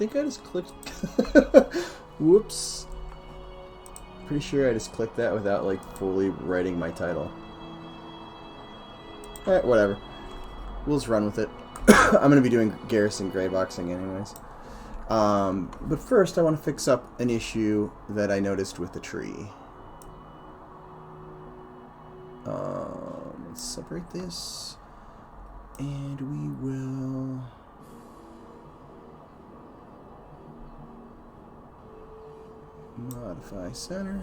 think I just clicked... Whoops. Pretty sure I just clicked that without, like, fully writing my title. Alright, whatever. We'll just run with it. I'm going to be doing Garrison grayboxing anyways. But first I want to fix up an issue that I noticed with the tree. Let's separate this. And we will... modify center.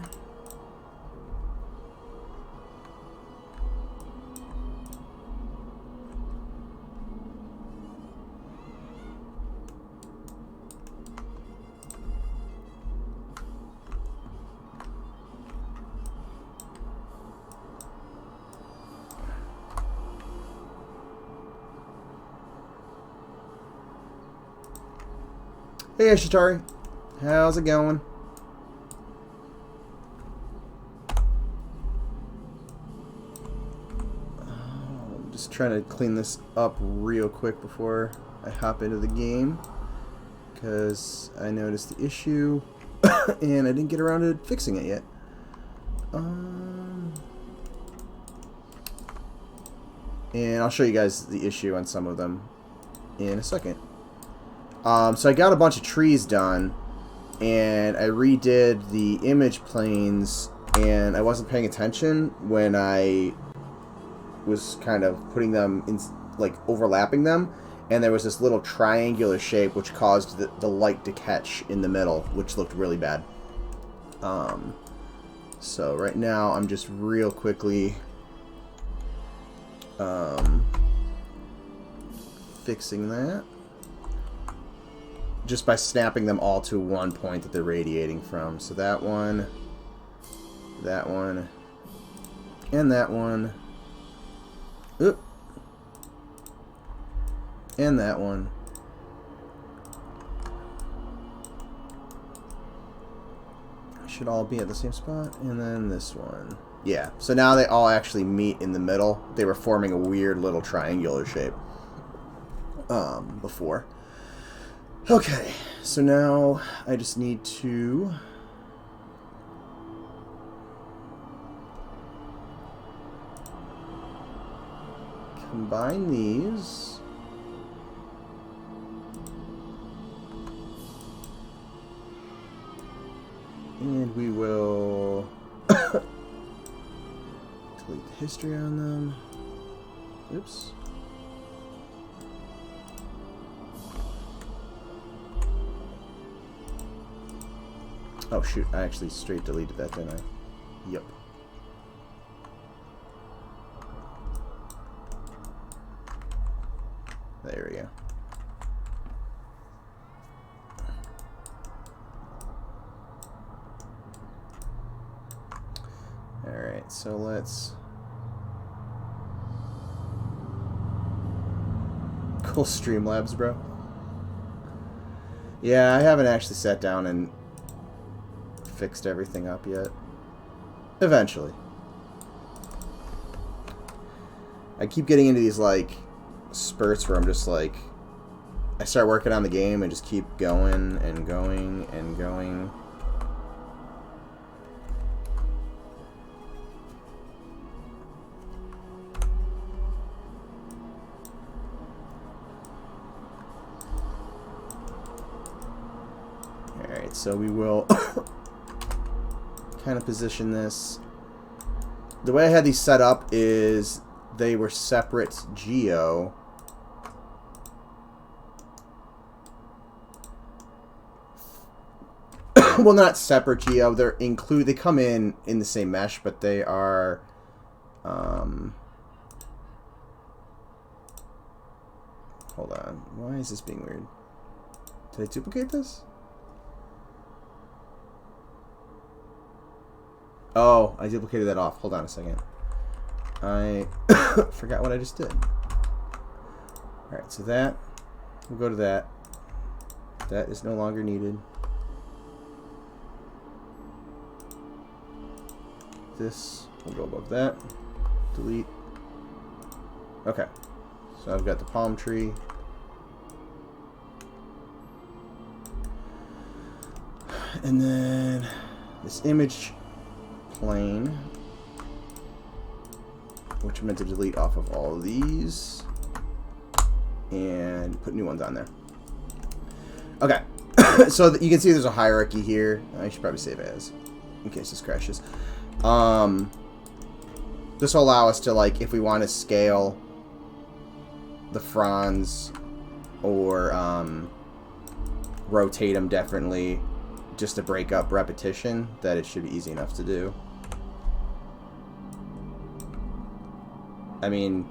Hey Ashitari, how's it going? I'm just trying to clean this up real quick before I hop into the game, because I noticed the issue and I didn't get around to fixing it yet. And I'll show you guys the issue on some of them in a second. So I got a bunch of trees done, and I redid the image planes, and I wasn't paying attention when I was kind of putting them in, like, overlapping them, and there was this little triangular shape which caused the light to catch in the middle, which looked really bad. So right now I'm just real quickly fixing that. Just by snapping them all to one point that they're radiating from. So that one, and that one. Oop. And that one. Should all be at the same spot. And then this one. Yeah, so now they all actually meet in the middle. They were forming a weird little triangular shape before. Okay, so now I just need to combine these. And we will delete the history on them. Oops. Oh shoot, I actually straight deleted that, didn't I? Yep. There we go. Alright, so let's... Cool Streamlabs, bro. Yeah, I haven't actually sat down and fixed everything up yet. Eventually. I keep getting into these, like, spurts where I'm just like, I start working on the game and just keep going and going and going. Alright, so we will kind of position this. The way I had these set up is they were separate geo. Well, not separate geo. They come in the same mesh, but they are hold on. Why is this being weird? Did I duplicate this? Oh, I duplicated that off. Hold on a second. I forgot what I just did. Alright, so that, we'll go to that. That is no longer needed. This will go above that. Delete. Okay. So I've got the palm tree. And then this image plane, which I meant to delete off of all of these and put new ones on there. Okay, so you can see there's a hierarchy here. I should probably save as in case this crashes. This will allow us to, like, if we want to scale the fronds or rotate them differently just to break up repetition, that it should be easy enough to do. I mean,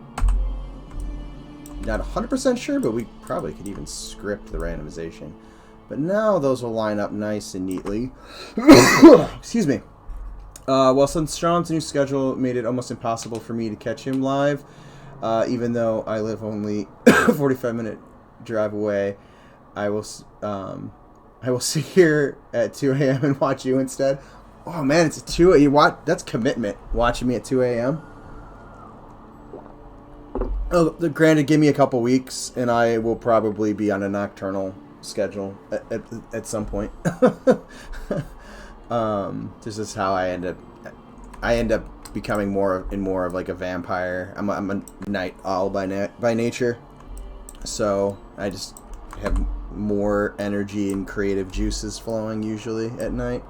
not 100% sure, but we probably could even script the randomization. But now those will line up nice and neatly. Excuse me. Well, since Sean's new schedule made it almost impossible for me to catch him live, even though I live only a 45-minute drive away, I will sit here at 2 a.m. and watch you instead. Oh man, it's a 2 a.m. That's commitment. Watching me at 2 a.m. Oh, granted, give me a couple weeks, and I will probably be on a nocturnal schedule at some point. This is how I end up becoming more of like a vampire. I'm a night owl by nature, so I just have more energy and creative juices flowing usually at night.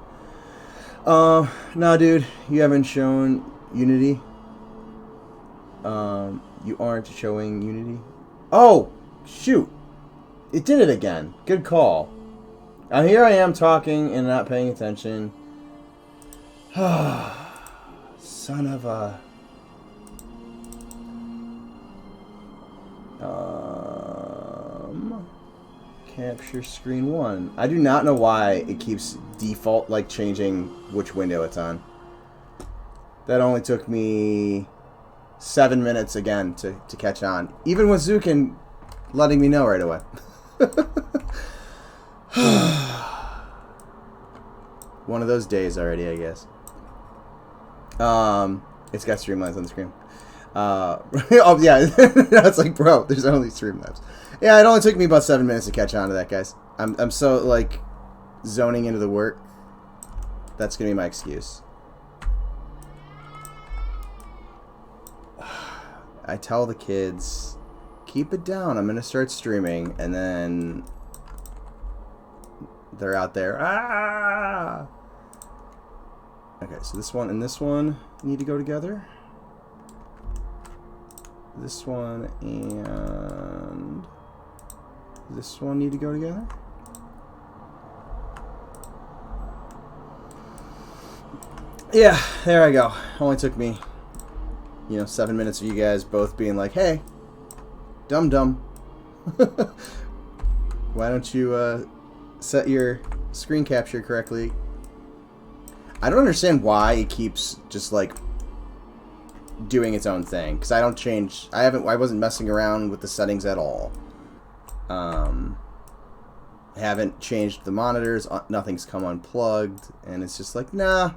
Nah, dude, you haven't shown Unity. You aren't showing Unity. Oh, shoot! It did it again. Good call. Now here I am talking and not paying attention. Son of a... Capture screen 1. I do not know why it keeps default, like, changing which window it's on. That only took me 7 minutes again to catch on. Even with Zukin letting me know right away. One of those days already, I guess. It's got Streamlabs on the screen. Oh yeah, it's like, bro, there's only Streamlabs. Yeah, it only took me about 7 minutes to catch on to that, guys. I'm so, like, zoning into the work. That's gonna be my excuse. I tell the kids, keep it down. I'm gonna start streaming, and then they're out there. Ah! Okay, so this one and this one need to go together. This one and this one need to go together. Yeah, there I go. Only took me, 7 minutes of you guys both being like, hey, dum-dum. Why don't you set your screen capture correctly? I don't understand why it keeps just, like, doing its own thing, because I don't change. I wasn't messing around with the settings at all. I haven't changed the monitors. Nothing's come unplugged, and it's just like, nah.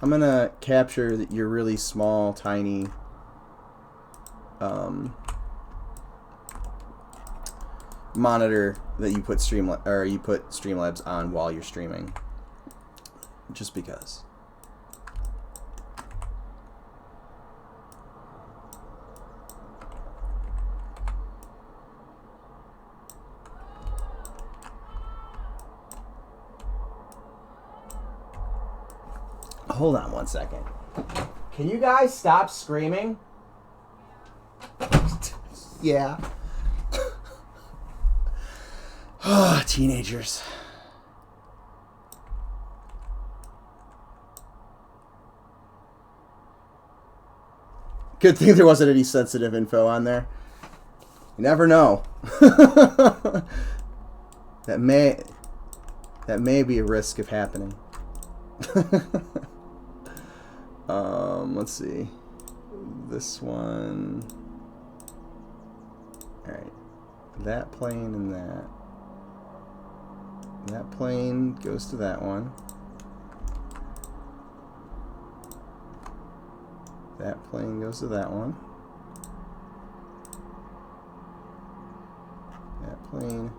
I'm gonna capture your really small, tiny monitor that you put Streamlabs on while you're streaming, just because. Hold on one second. Can you guys stop screaming? Yeah. Teenagers. Good thing there wasn't any sensitive info on there. You never know. That may be a risk of happening. Let's see. This one. Alright. That plane and that. That plane goes to that one. That plane goes to that one. That plane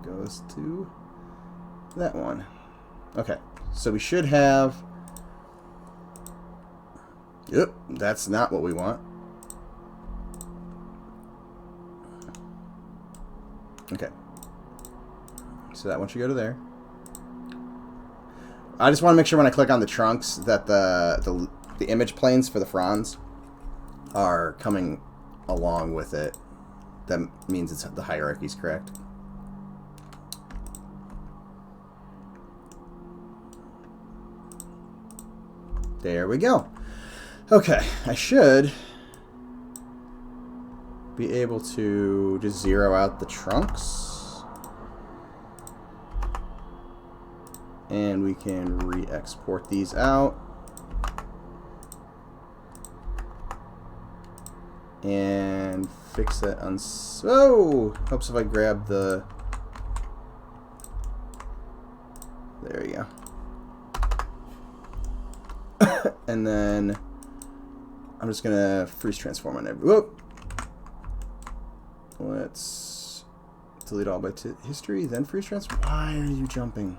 goes to that one. Okay, so we should have... Yep, that's not what we want. Okay. So that one should go to there. I just want to make sure when I click on the trunks that the image planes for the fronds are coming along with it. That means it's the hierarchy's correct. There we go. Okay, I should be able to just zero out the trunks. And we can re-export these out. And fix that on... Oh! Helps if I grab the... There you go. And then I'm just gonna freeze transform on every... Whoop! Let's delete all by history, then freeze transform. Why are you jumping?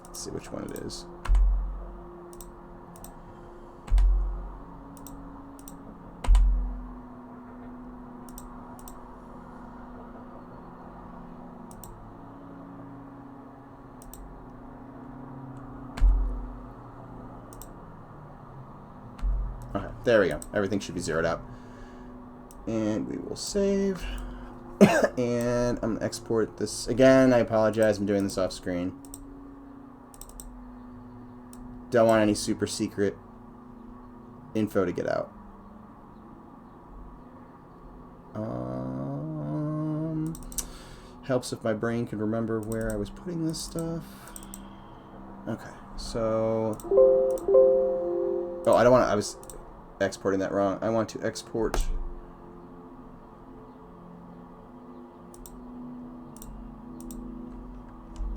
Let's see which one it is. Okay, there we go. Everything should be zeroed out. And we will save. And I'm going to export this. Again, I apologize. I'm doing this off screen. Don't want any super secret info to get out. Helps if my brain can remember where I was putting this stuff. Okay, so... Oh, I don't want to... I was exporting that wrong. I want to export...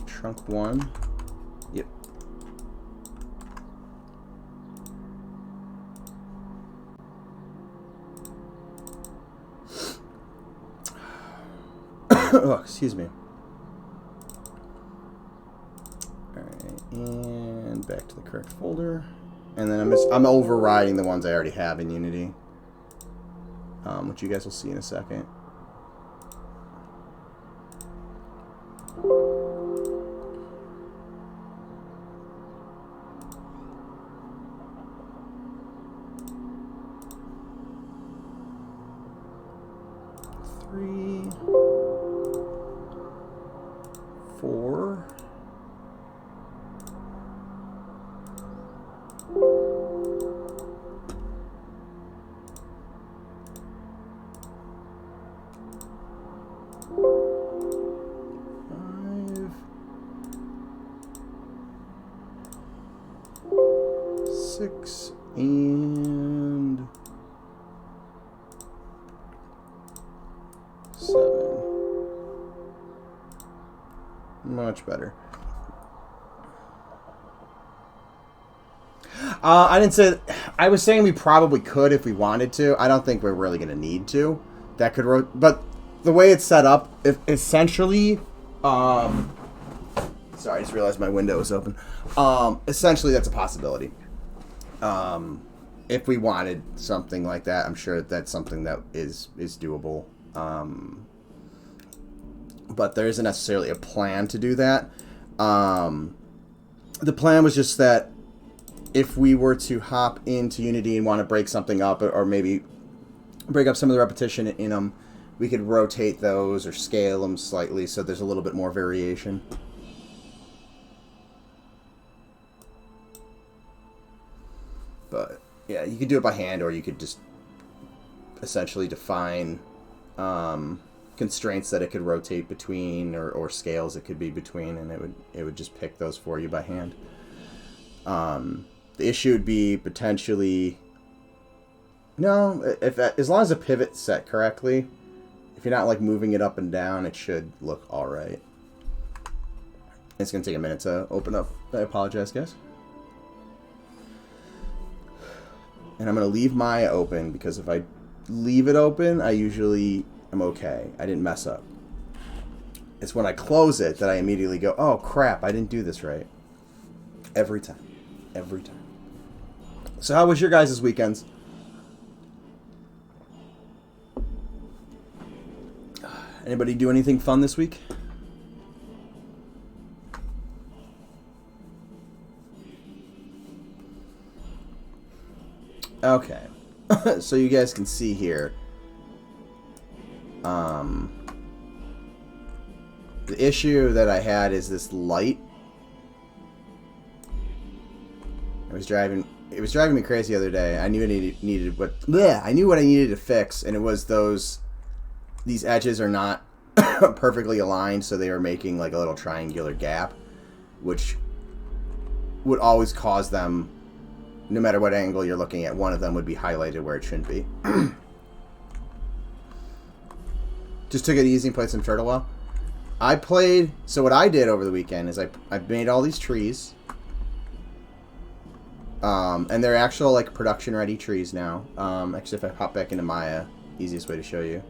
Trunk 1. Yep. Oh, excuse me. Alright, and back to the correct folder. And then I'm overriding the ones I already have in Unity. Which you guys will see in a second. And 7. Much better. I didn't say... I was saying we probably could if we wanted to. I don't think we're really going to need to. That could... But the way it's set up, if essentially... sorry, I just realized my window was open. Essentially, that's a possibility. If we wanted something like that, I'm sure that's something that is doable. But there isn't necessarily a plan to do that. The plan was just that if we were to hop into Unity and want to break something up, or maybe break up some of the repetition in them, we could rotate those or scale them slightly so there's a little bit more variation. But yeah, you could do it by hand, or you could just essentially define constraints that it could rotate between, or scales it could be between, and it would just pick those for you by hand. The issue would be potentially as long as the pivot's set correctly, if you're not like moving it up and down, it should look all right. It's gonna take a minute to open up. I apologize, guys. And I'm going to leave Maya open, because if I leave it open, I usually am okay. I didn't mess up. It's when I close it that I immediately go, oh crap, I didn't do this right. Every time. Every time. So how was your guys' weekends? Anybody do anything fun this week? Okay. So you guys can see here. The issue that I had is this light. It was driving me crazy the other day. I knew I needed what I knew what I needed to fix, and it was these edges are not perfectly aligned, so they are making like a little triangular gap, which would always cause them, no matter what angle you're looking at, one of them would be highlighted where it shouldn't be. Just took it easy and played some Turtle Well. So what I did over the weekend is I made all these trees. And they're actual like production ready trees now. Actually, if I hop back into Maya, easiest way to show you.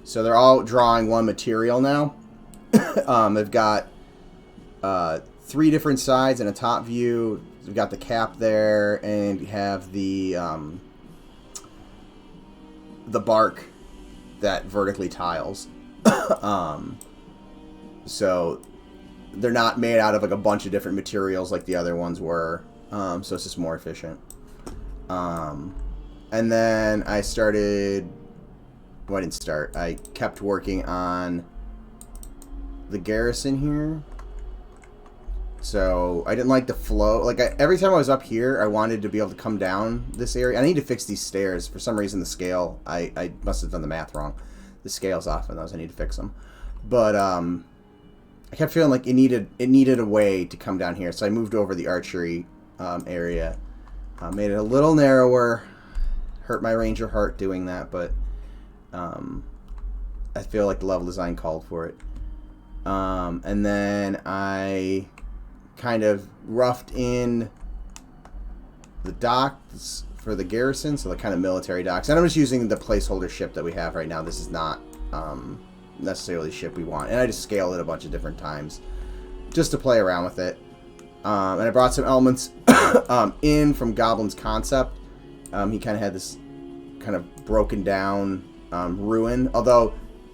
So they're all drawing one material now. They've got 3 different sides and a top view. We've got the cap there, and you have the bark that vertically tiles. So they're not made out of like a bunch of different materials like the other ones were. So it's just more efficient. And then I started... Well, I didn't start. I kept working on the Garrison here. So I didn't like the flow. Like every time I was up here, I wanted to be able to come down this area. I need to fix these stairs. For some reason, the scale, I must have done the math wrong. The scale's off on those. I need to fix them. But I kept feeling like it needed a way to come down here. So I moved over the archery area. Made it a little narrower. Hurt my ranger heart doing that, but I feel like the level design called for it. And then I kind of roughed in the docks for the Garrison, so the kind of military docks. And I'm just using the placeholder ship that we have right now. This is not necessarily the ship we want. And I just scaled it a bunch of different times just to play around with it. And I brought some elements in from Goblin's concept. He kind of had this kind of broken down ruin, although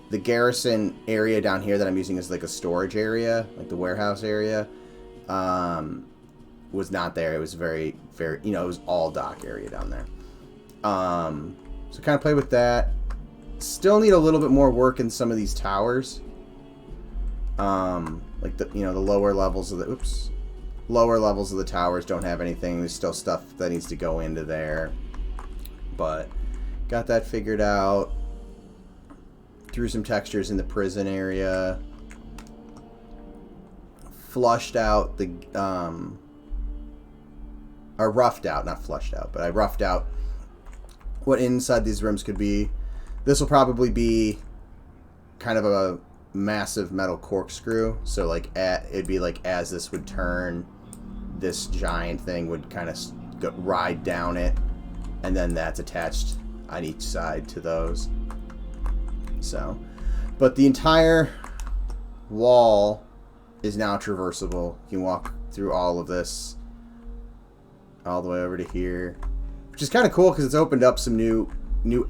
the Garrison area down here that I'm using is like a storage area, like the warehouse area, was not there. It was very, very, it was all dock area down there. So kind of play with that. Still need a little bit more work in some of these towers. Like the lower levels of the towers don't have anything. There's still stuff that needs to go into there, but got that figured out. Threw some textures in the prison area. Flushed out the or roughed out, not flushed out, but I roughed out what inside these rooms could be. This will probably be kind of a massive metal corkscrew, so like it'd be like as this would turn, this giant thing would kind of ride down it, and then that's attached on each side to those. So, but the entire wall is now traversable. You can walk through all of this all the way over to here, which is kind of cool because it's opened up some new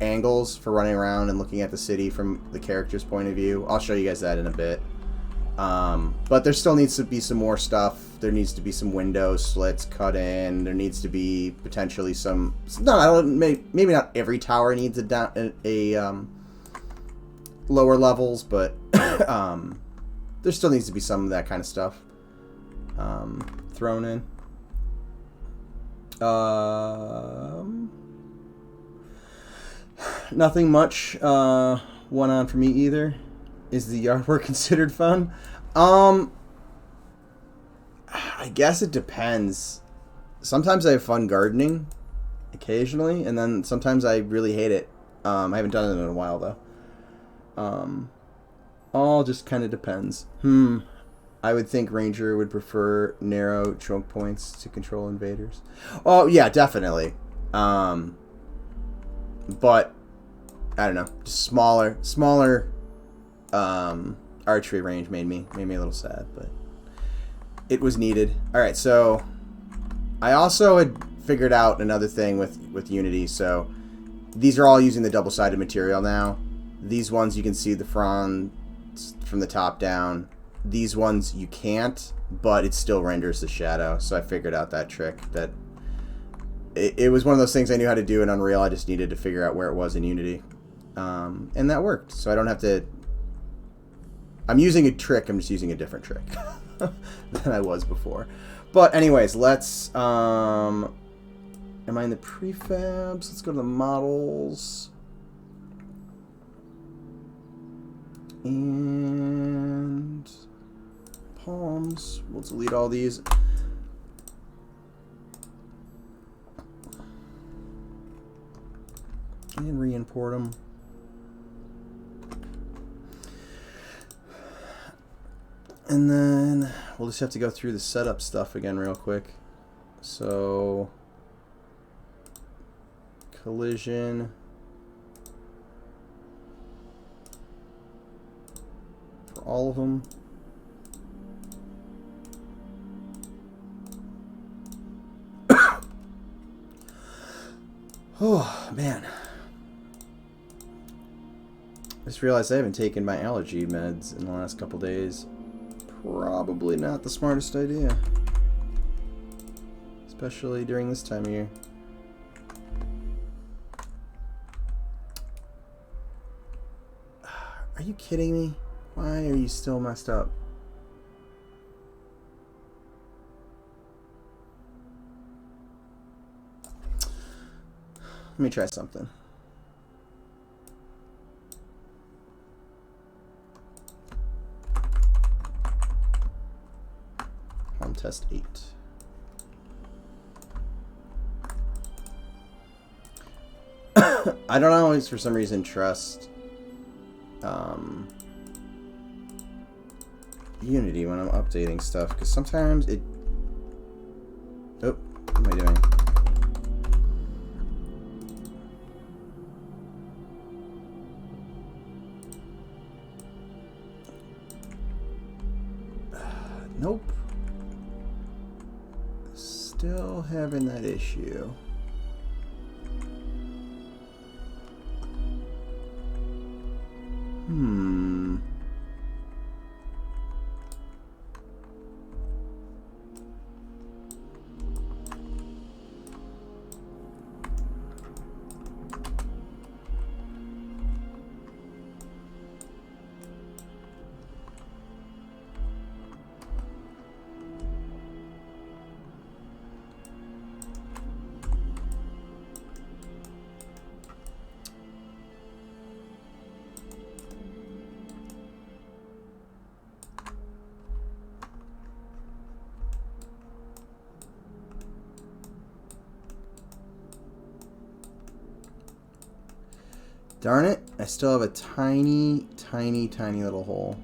angles for running around and looking at the city from the character's point of view. I'll show you guys that in a bit. But there still needs to be some more stuff. There needs to be some window slits cut in. There needs to be potentially maybe not every tower needs a lower levels, but there still needs to be some of that kind of stuff thrown in. Nothing much went on for me either. Is the yard work considered fun? I guess it depends. Sometimes I have fun gardening, occasionally, and then sometimes I really hate it. I haven't done it in a while though. All just kind of depends. I would think Ranger would prefer narrow choke points to control invaders. Oh yeah, definitely. But I don't know, just smaller archery range made me a little sad, but it was needed. All right, so I also had figured out another thing with Unity. So these are all using the double-sided material now. These ones you can see the fronds from the top down. These ones you can't, but it still renders the shadow. So I figured out that trick. That it was one of those things I knew how to do in Unreal. I just needed to figure out where it was in Unity. And that worked. So I don't have to... I'm using a trick. I'm just using a different trick than I was before. But anyways, let's... am I in the prefabs? Let's go to the models. And... palms. We'll delete all these. And re-import them. And then we'll just have to go through the setup stuff again real quick. So, collision. For all of them. Oh, man. I just realized I haven't taken my allergy meds in the last couple days. Probably not the smartest idea. Especially during this time of year. Are you kidding me? Why are you still messed up? Let me try something. Home test 8. I don't always, for some reason, trust Unity when I'm updating stuff, because sometimes it... Oh, what am I doing? Nope. Still having that issue. Darn it, I still have a tiny little hole,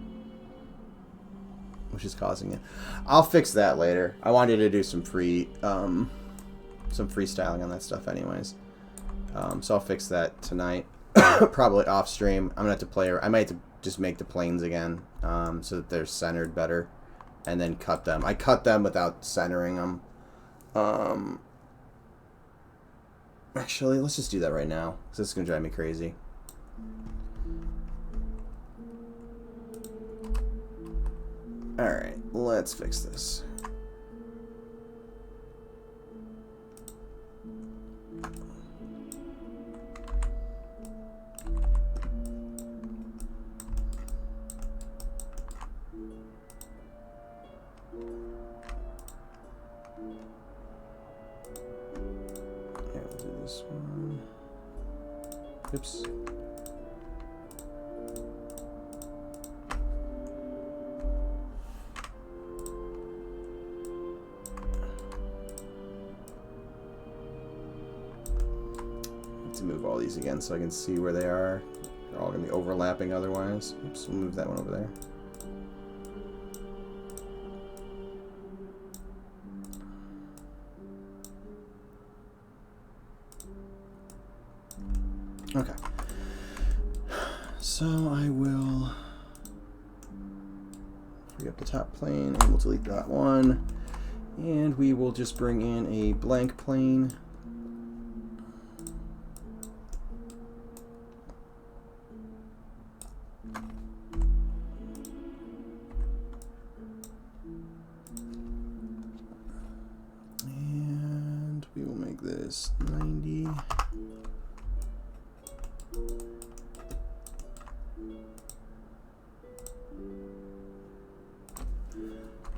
which is causing it. I'll fix that later. I wanted to do some freestyling on that stuff anyways. So I'll fix that tonight, probably off stream. I'm gonna have to play, I might have to just make the planes again, so that they're centered better, and then cut them. I cut them without centering them. Actually, let's just do that right now, because this is gonna drive me crazy. Alright, let's fix this. Okay, we'll do this one. Oops. To move all these again so I can see where they are. They're all going to be overlapping otherwise. Oops, we'll move that one over there. Okay. So I will free up the top plane, and we'll delete that one. And we will just bring in a blank plane. And we will make this 90.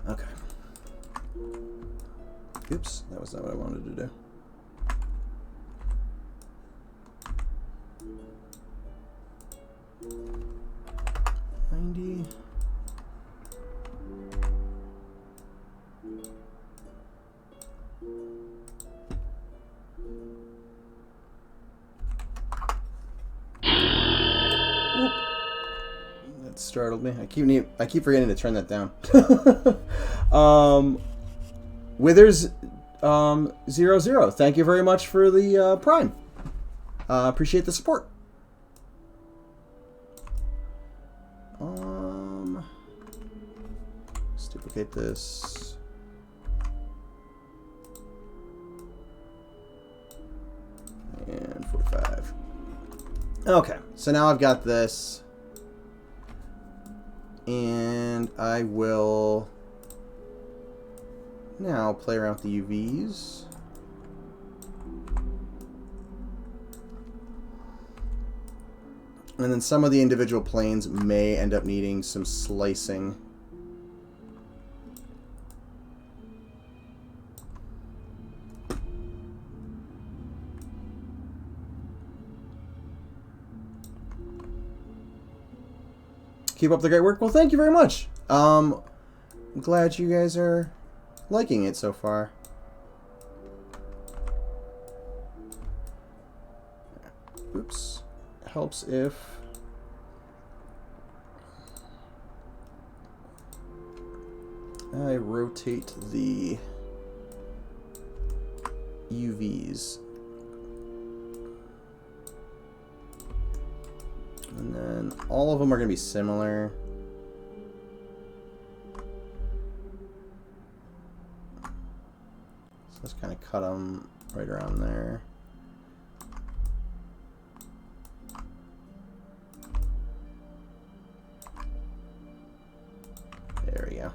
Okay. Oops, that was not what I wanted to do. That startled me. I keep forgetting to turn that down. Withers 00. Thank you very much for the Prime. Appreciate the support. Let's duplicate this. And 45. Okay, so now I've got this. And I will now play around with the UVs. And then some of the individual planes may end up needing some slicing. Keep up the great work. Well, thank you very much. I'm glad you guys are liking it so far. Oops. Helps if I rotate the UVs. And then all of them are going to be similar. So let's kind of cut them right around there. There we go.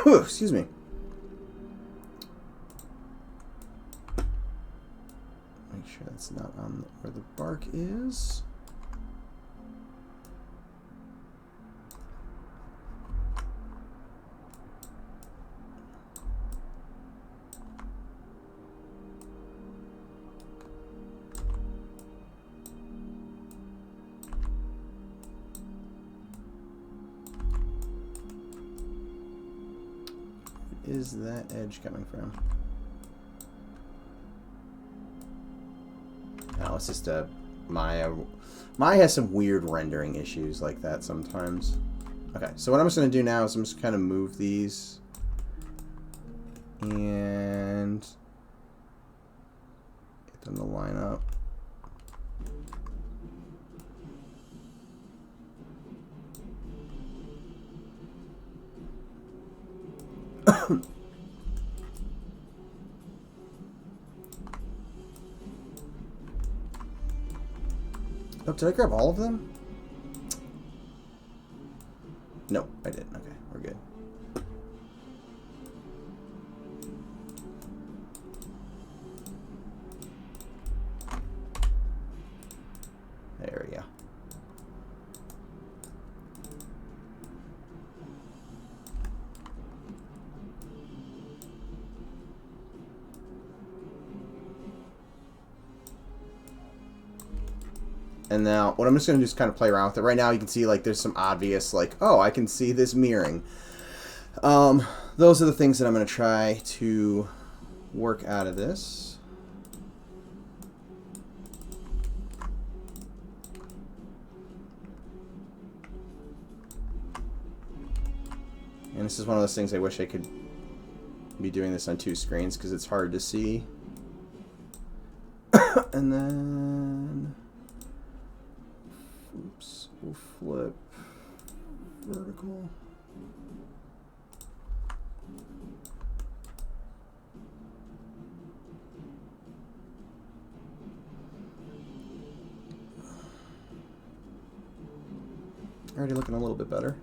Excuse me. Make sure that's not on where the bark is. Is that edge coming from? No, it's just a Maya. Maya has some weird rendering issues like that sometimes. Okay, so what I'm just going to do now is I'm just kind of move these and get them to line up. Oh, did I grab all of them? No, I didn't. Okay, we're good. There we go. And now, what I'm just going to do is kind of play around with it. Right now, you can see, like, there's some obvious, like, oh, I can see this mirroring. Those are the things that I'm going to try to work out of this. And this is one of those things I wish I could be doing this on 2 screens because it's hard to see. And then, oops, we'll flip vertical. Already looking a little bit better.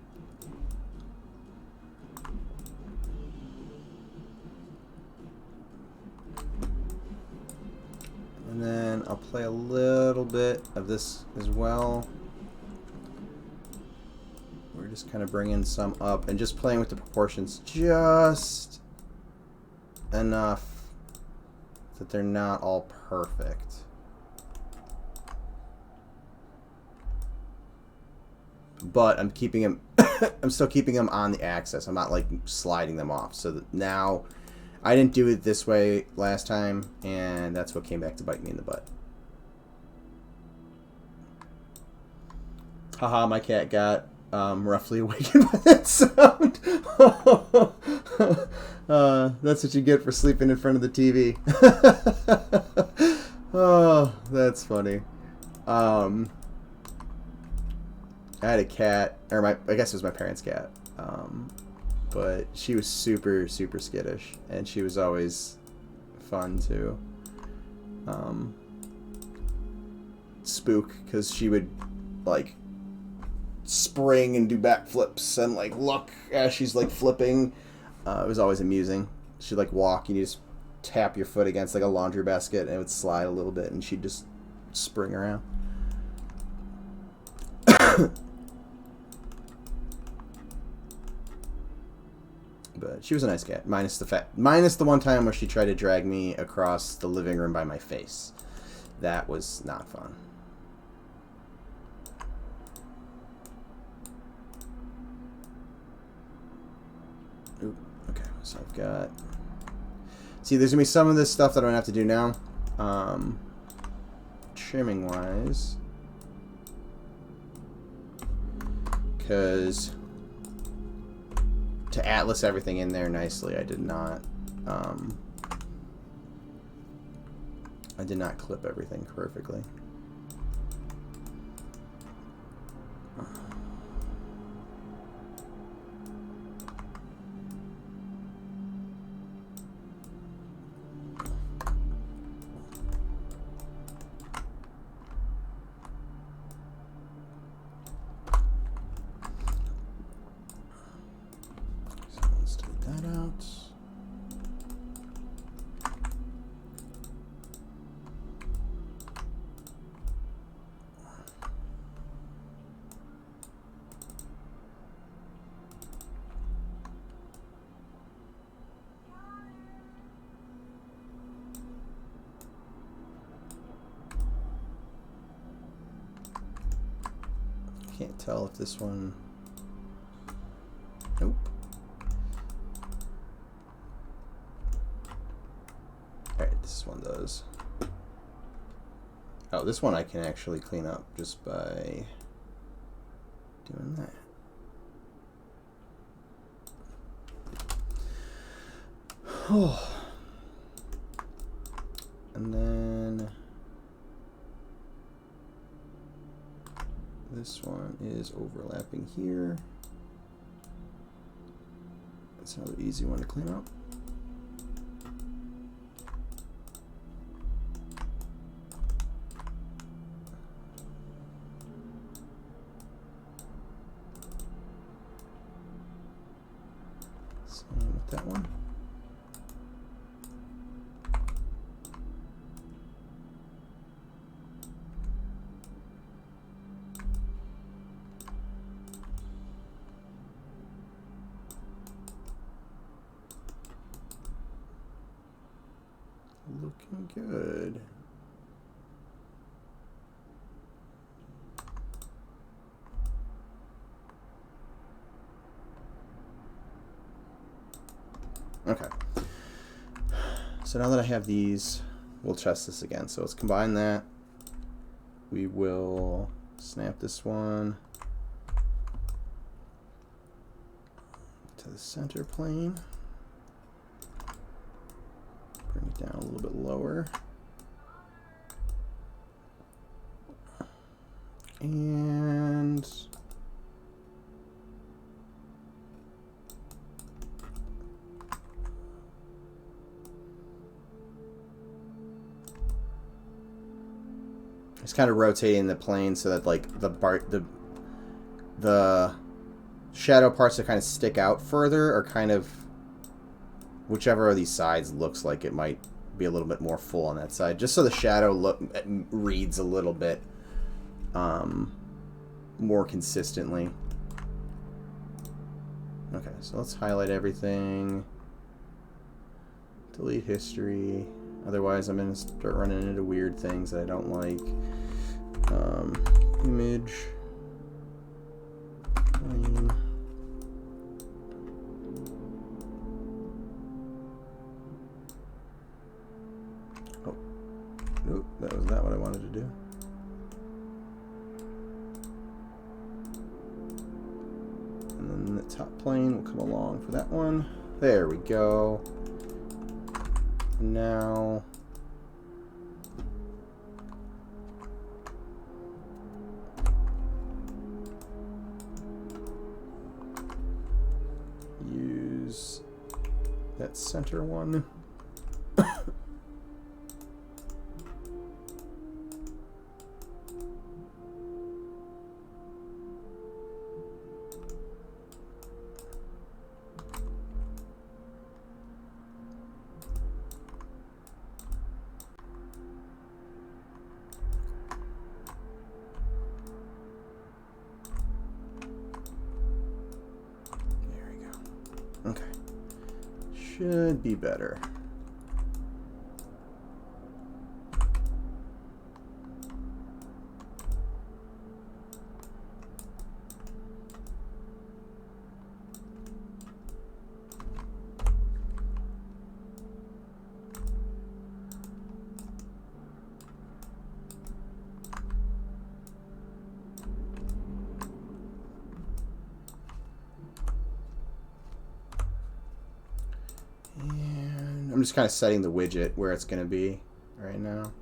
And then I'll play a little bit of this as well. We're just kind of bringing some up and just playing with the proportions just enough that they're not all perfect. But I'm keeping them I'm still keeping them on the axis. I'm not like sliding them off. So that now I didn't do it this way last time, and that's what came back to bite me in the butt. Haha, my cat got roughly awakened by that sound. That's what you get for sleeping in front of the TV. Oh, that's funny. I had a cat, or I guess it was my parents' cat, but she was super, super skittish, and she was always fun to spook, because she would, like, spring and do backflips and, like, look as she's, like, flipping. It was always amusing. She'd, like, walk, and you just tap your foot against, like, a laundry basket, and it would slide a little bit, and she'd just spring around. But she was a nice cat, minus the one time where she tried to drag me across the living room by my face. That was not fun. Ooh, okay, so I've got... See, there's going to be some of this stuff that I don't have to do now. Trimming-wise. Because... to atlas everything in there nicely, I did not clip everything perfectly. Can't tell if this one... Nope. Alright, this one does. Oh, this one I can actually clean up just by doing that. Oh. And then... this one is overlapping here. That's another easy one to clean up. Same with that one. Looking good. Okay. So now that I have these, we'll test this again. So let's combine that. We will snap this one to the center plane. Bring it down a little bit lower. And just kind of rotating the plane so that like the shadow parts that kind of stick out further are kind of whichever of these sides looks like it might be a little bit more full on that side, just so the shadow reads a little bit more consistently. Okay, so let's highlight everything. Delete history. Otherwise, I'm going to start running into weird things that I don't like. Image. Plane. Oh. Nope, that was not what I wanted to do. And then the top plane will come along for that one. There we go. Now use that center one. Okay. Should be better. I'm just kind of setting the widget where it's going to be right now.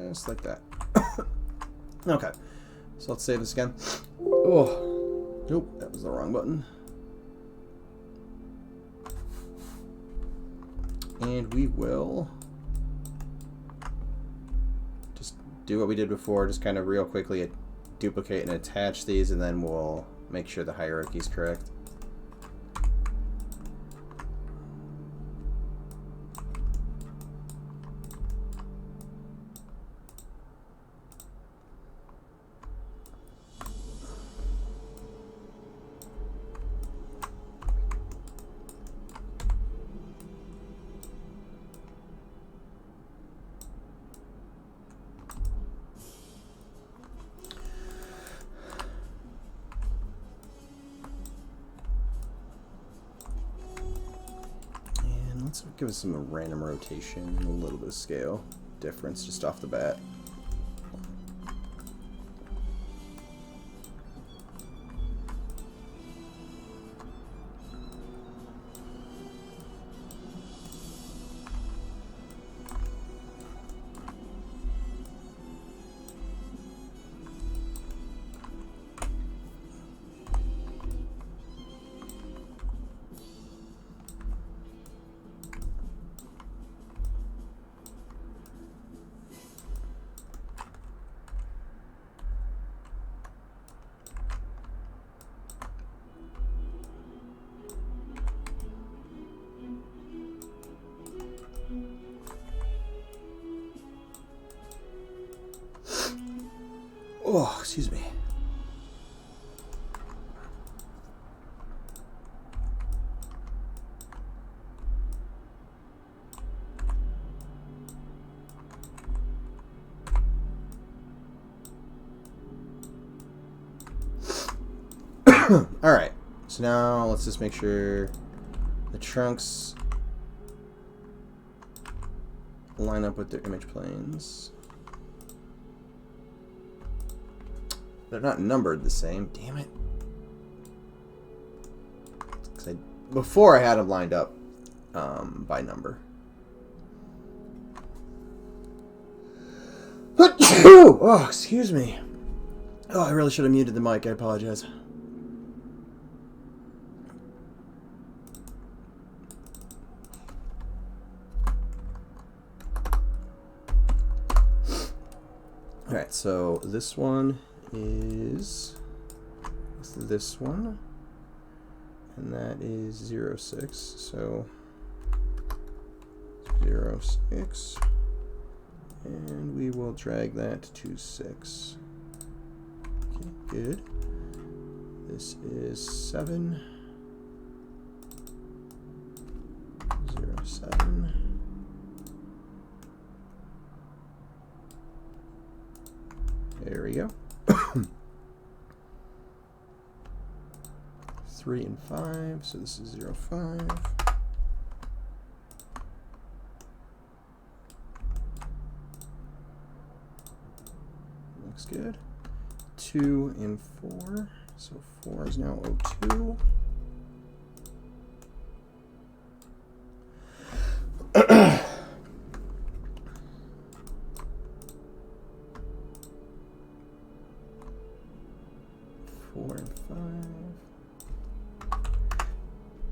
Just like that. Okay. So let's save this again. Oh, nope, that was the wrong button. And we will just do what we did before, just kind of real quickly duplicate and attach these, and then we'll make sure the hierarchy is correct. Let's give us some random rotation, a little bit of scale difference just off the bat. Oh, excuse me. All right. So now let's just make sure the trunks line up with their image planes. They're not numbered the same. Damn it. before I had them lined up by number. Oh, excuse me. Oh, I really should have muted the mic. I apologize. Alright, so this one is this one, and that is 06, so 06, and we will drag that to 6. Okay, good. This is 7, 07. There we go. 3 and 5, so this is 05. Looks good. 2 and 4, so 4 is now 02.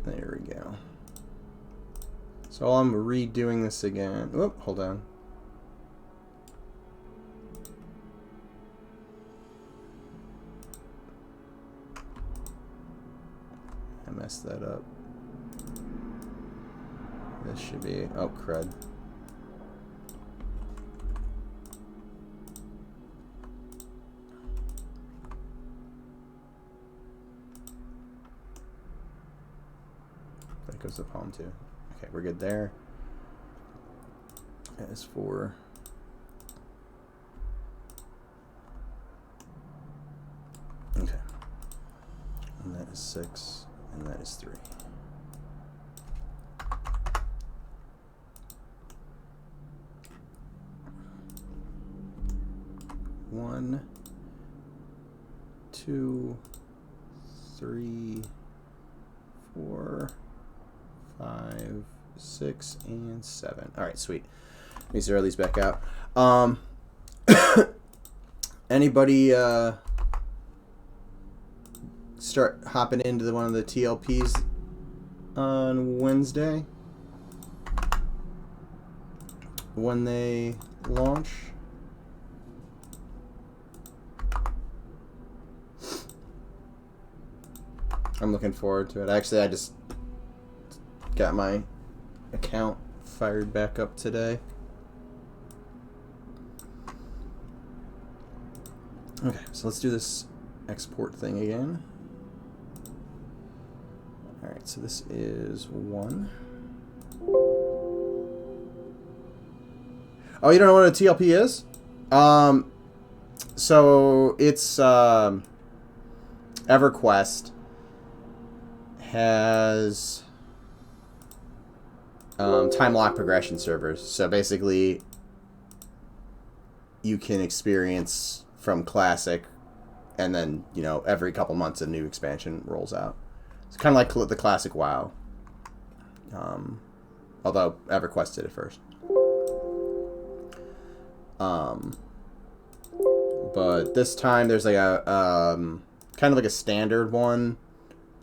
There we go. So I'm redoing this again. Oh, hold on. I messed that up. This should be, oh, crud. That goes to palm too. Okay, we're good there. That is 4. Okay. And that is 6. And that is 3. One, 2, 3, 4, 5, 6, and 7. All right, sweet. Let me zero these back out. Anybody start hopping into one of the TLPs on Wednesday when they launch? I'm looking forward to it. Actually, I just got my account fired back up today. Okay, so let's do this export thing again. Alright, so this is 1. Oh, you don't know what a TLP is? So it's EverQuest has time lock progression servers. So basically, you can experience from Classic, and then, you know, every couple months a new expansion rolls out. It's kind of like the Classic WoW. Although EverQuest did it first. But this time there's like a kind of like a standard one,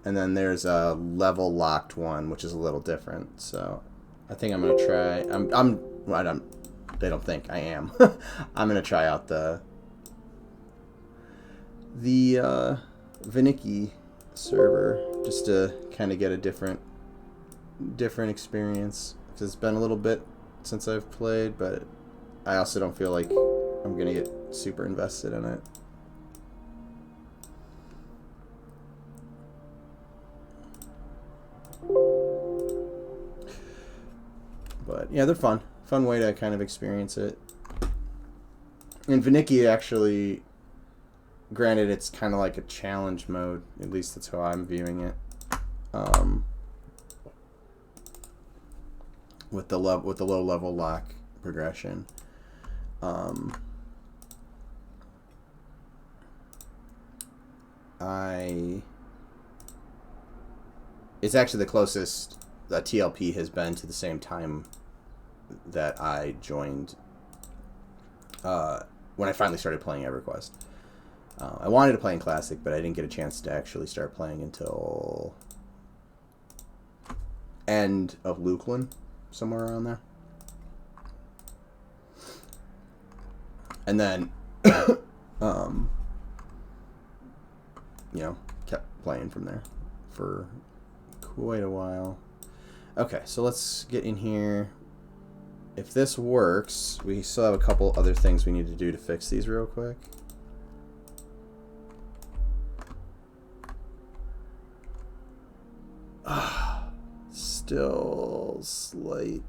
and then there's a level locked one, which is a little different. So I think I'm gonna try. They don't think I am. I'm gonna try out the Vinicki server just to kind of get a different experience, because it's been a little bit since I've played, but I also don't feel like I'm gonna get super invested in it. But yeah, they're fun. Fun way to kind of experience it. And Vinicki actually, granted, it's kind of like a challenge mode. At least that's how I'm viewing it. With the low level lock progression. It's actually the closest that TLP has been to the same time that I joined when I finally started playing EverQuest. I wanted to play in Classic, but I didn't get a chance to actually start playing until end of Lukeland, somewhere around there. And then, you know, kept playing from there for quite a while. Okay, so let's get in here. If this works, we still have a couple other things we need to do to fix these real quick. Still slight.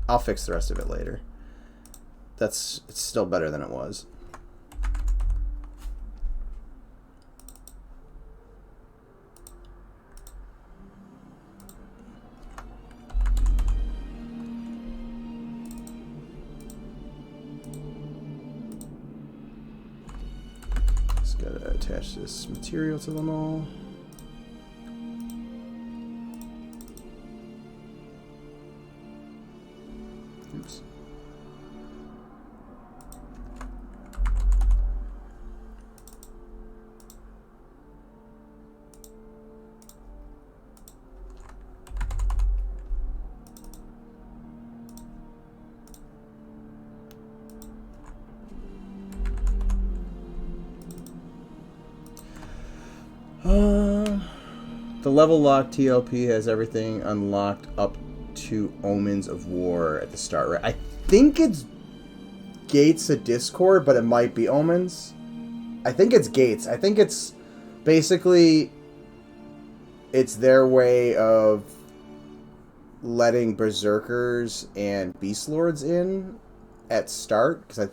I'll fix the rest of it later. It's still better than it was. Just gotta attach this material to them all. Oops. The level lock TLP has everything unlocked up to Omens of War at the start, right? I think it's Gates of Discord, but it might be Omens. I think it's Gates. I think it's basically it's their way of letting Berserkers and Beast Lords in at start, because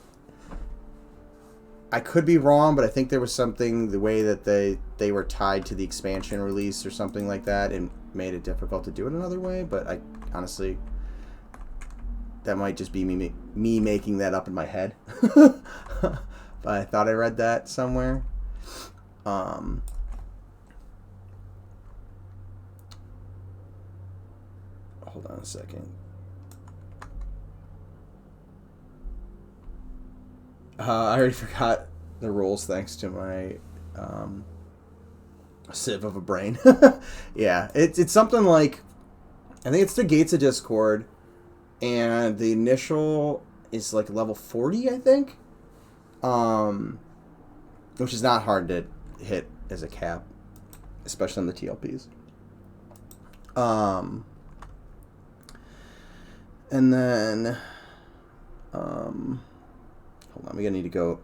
I could be wrong, but I think there was something, the way that they were tied to the expansion release or something like that, and made it difficult to do it another way. But I honestly, that might just be me making that up in my head. But I thought I read that somewhere. Hold on a second. I already forgot the rules thanks to my sieve of a brain. Yeah, it's something like, I think it's the Gates of Discord, and the initial is like level 40, I think, which is not hard to hit as a cap, especially on the TLPs. And then hold on, we're gonna need to go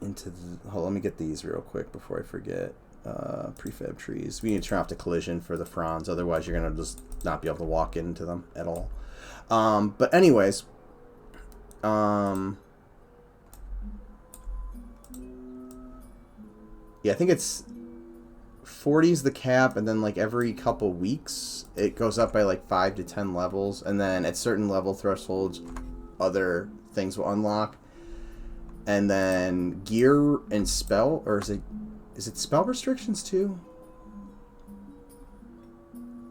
into the, hold on, let me get these real quick before I forget. Prefab trees. We need to turn off the collision for the fronds, otherwise you're gonna just not be able to walk into them at all. But anyways, yeah, I think it's 40 is the cap, and then like every couple weeks it goes up by like 5 to 10 levels, and then at certain level thresholds other things will unlock. And then gear and spell, or is it spell restrictions too?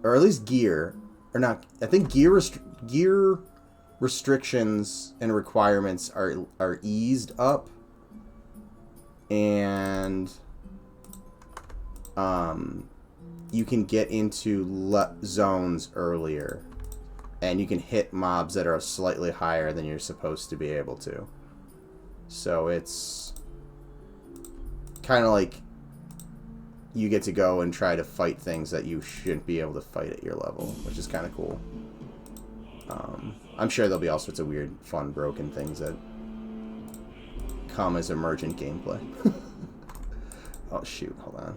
Or at least gear, or not, I think gear restrictions and requirements are eased up, and you can get into zones earlier, and you can hit mobs that are slightly higher than you're supposed to be able to. So it's kind of like you get to go and try to fight things that you shouldn't be able to fight at your level, which is kind of cool. I'm sure there'll be all sorts of weird, fun, broken things that come as emergent gameplay. Oh shoot, hold on.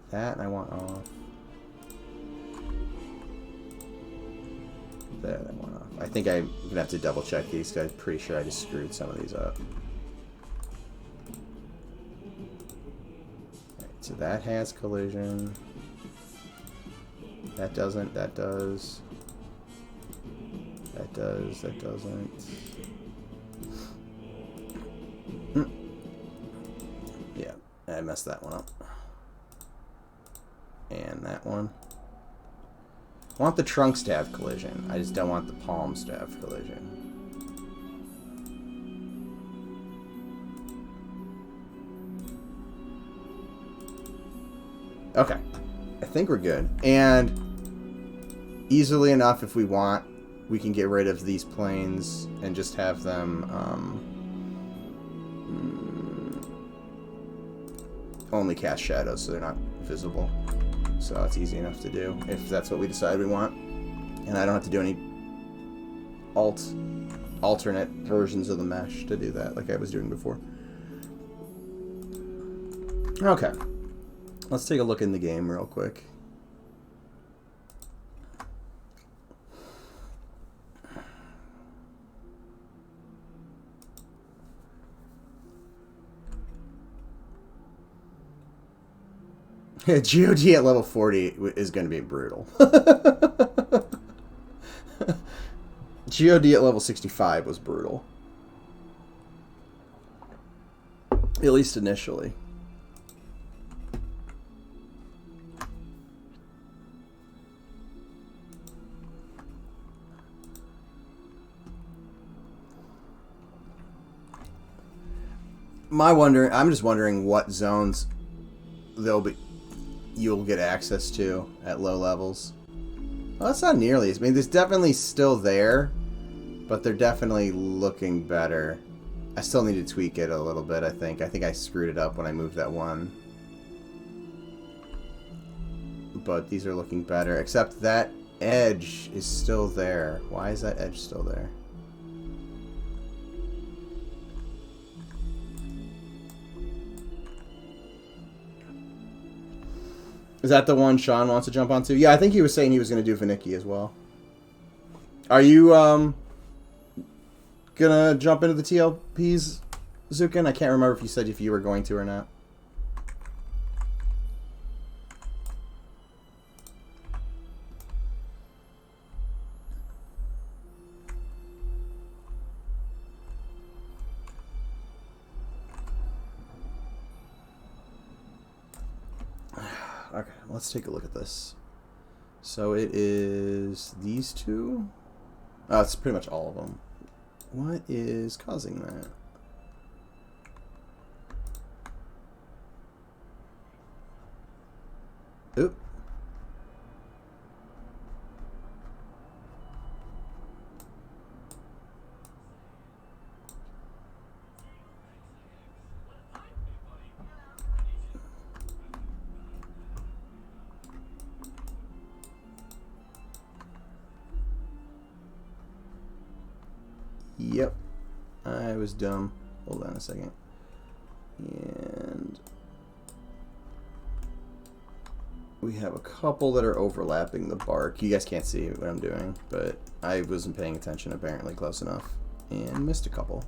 That I want off. That I want off. I think I'm gonna have to double check these guys. Pretty sure I just screwed some of these up. Right, so that has collision. That doesn't. That does. That does. That doesn't. Yeah. I messed that one up. And that one. I want the trunks to have collision. I just don't want the palms to have collision. Okay. I think we're good. And easily enough, if we want, we can get rid of these planes and just have them only cast shadows so they're not visible. So it's easy enough to do if that's what we decide we want. And I don't have to do any alternate versions of the mesh to do that like I was doing before. Okay. Let's take a look in the game real quick. GOD at level 40 is going to be brutal. GOD at level 65 was brutal. At least initially. I'm just wondering what zones you'll get access to at low levels. Well, that's not nearly as... I mean, there's definitely still there, but they're definitely looking better. I still need to tweak it a little bit, I think. I think I screwed it up when I moved that one. But these are looking better, except that edge is still there. Why is that edge still there? Is that the one Sean wants to jump onto? Yeah, I think he was saying he was going to do Viniki as well. Are you gonna jump into the TLPs, Zukin? I can't remember if you said if you were going to or not. Okay, let's take a look at this. So it is these two. Oh, it's pretty much all of them. What is causing that? Oop. Yep, I was dumb. Hold on a second. And we have a couple that are overlapping the bark. You guys can't see what I'm doing, but I wasn't paying attention apparently close enough and missed a couple.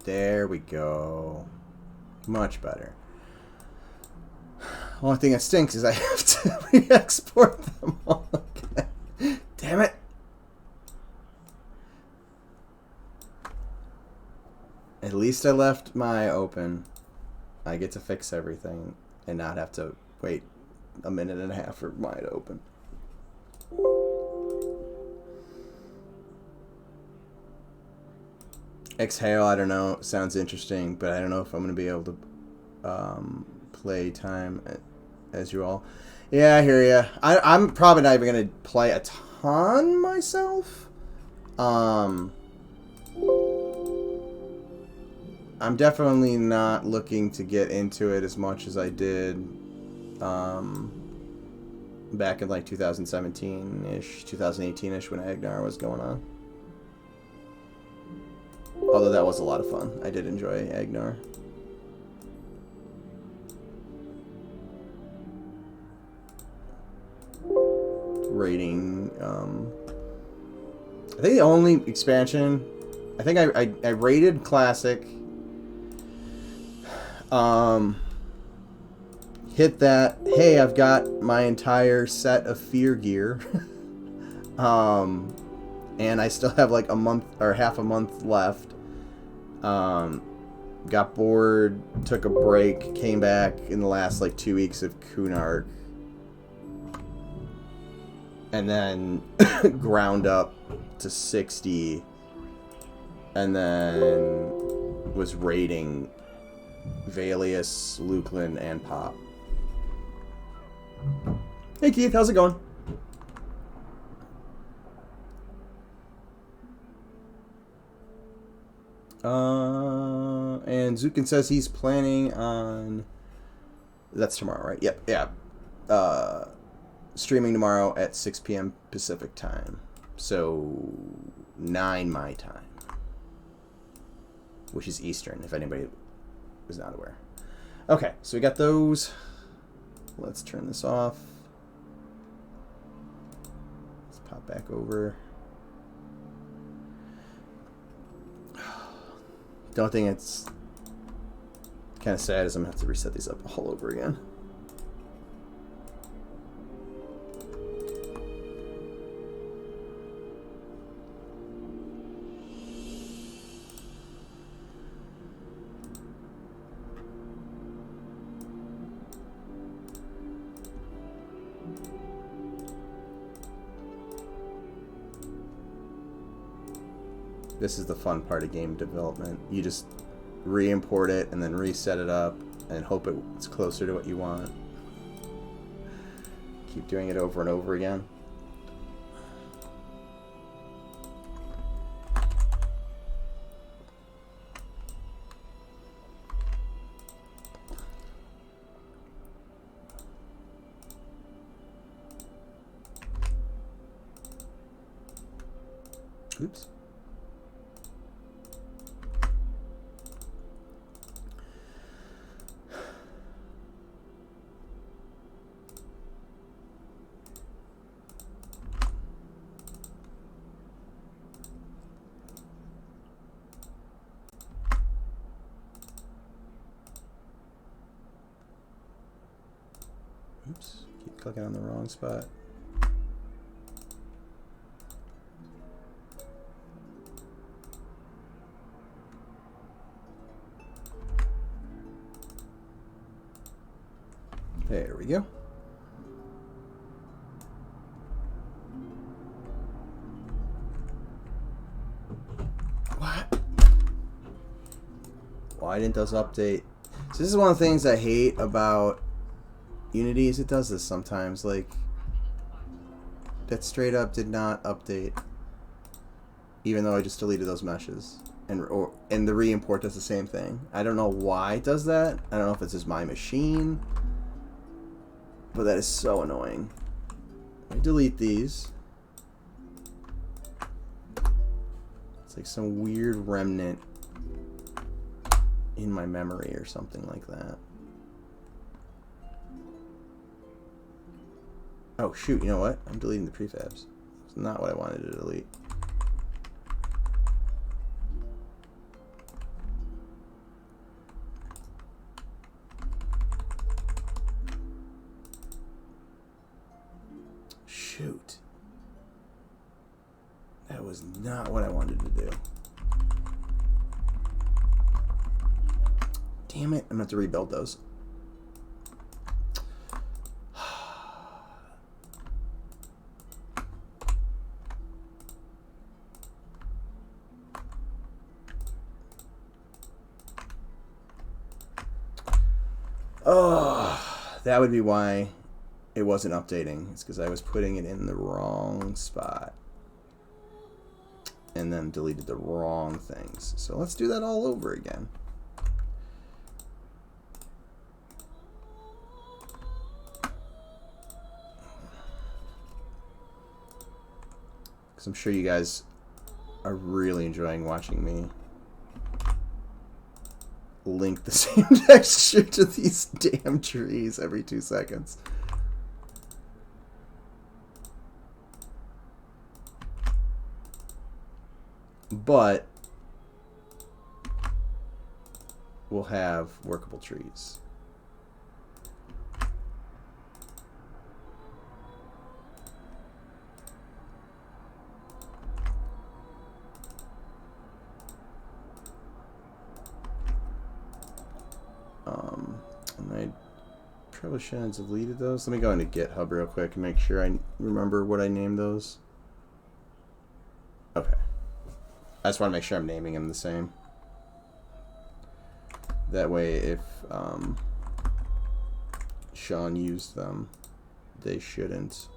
There we go. Much better. Only thing that stinks is I have to re-export them all again. Damn it. At least I left my open. I get to fix everything and not have to wait a minute and a half for mine to open. Exhale, I don't know. Sounds interesting, but I don't know if I'm going to be able to play time as you all. Yeah, I hear ya. I'm probably not even going to play a ton myself. I'm definitely not looking to get into it as much as I did back in like 2017-ish, 2018-ish when Agnar was going on. Although that was a lot of fun. I did enjoy Agnar. Rating, I think the only expansion, I think I rated Classic, hit that, hey, I've got my entire set of Fear gear, and I still have like a month or half a month left. Got bored, took a break, came back in the last like 2 weeks of Kunark, and then ground up to 60, and then was raiding Valius, Luklin, and Pop. Hey Keith, how's it going? And Zukin says he's planning on... That's tomorrow, right? Yep, yeah. Streaming tomorrow at 6 p.m. Pacific time. So, 9 my time. Which is Eastern, if anybody was not aware. Okay, so we got those. Let's turn this off. Let's pop back over. The only thing that's kind of sad is I'm going to have to reset these up all over again. This is the fun part of game development. You just re-import it and then reset it up and hope it's closer to what you want. Keep doing it over and over again. Oops. Oops, keep clicking on the wrong spot. There we go. What? Why didn't those update? So this is one of the things I hate about Unity is it does this sometimes. Like, that straight up did not update, even though I just deleted those meshes. And the re-import does the same thing. I don't know why it does that. I don't know if it's just my machine, but that is so annoying. I delete these. It's like some weird remnant in my memory or something like that. Oh shoot, you know what? I'm deleting the prefabs. It's not what I wanted to delete. Shoot. That was not what I wanted to do. Damn it, I'm gonna have to rebuild those. Oh, that would be why it wasn't updating. It's because I was putting it in the wrong spot and then deleted the wrong things. So let's do that all over again. I'm sure you guys are really enjoying watching me link the same texture to these damn trees every 2 seconds. But we'll have workable trees. And I probably shouldn't have deleted those. Let me go into GitHub real quick and make sure I remember what I named those. Okay. I just want to make sure I'm naming them the same. That way, if Sean used them, they shouldn't.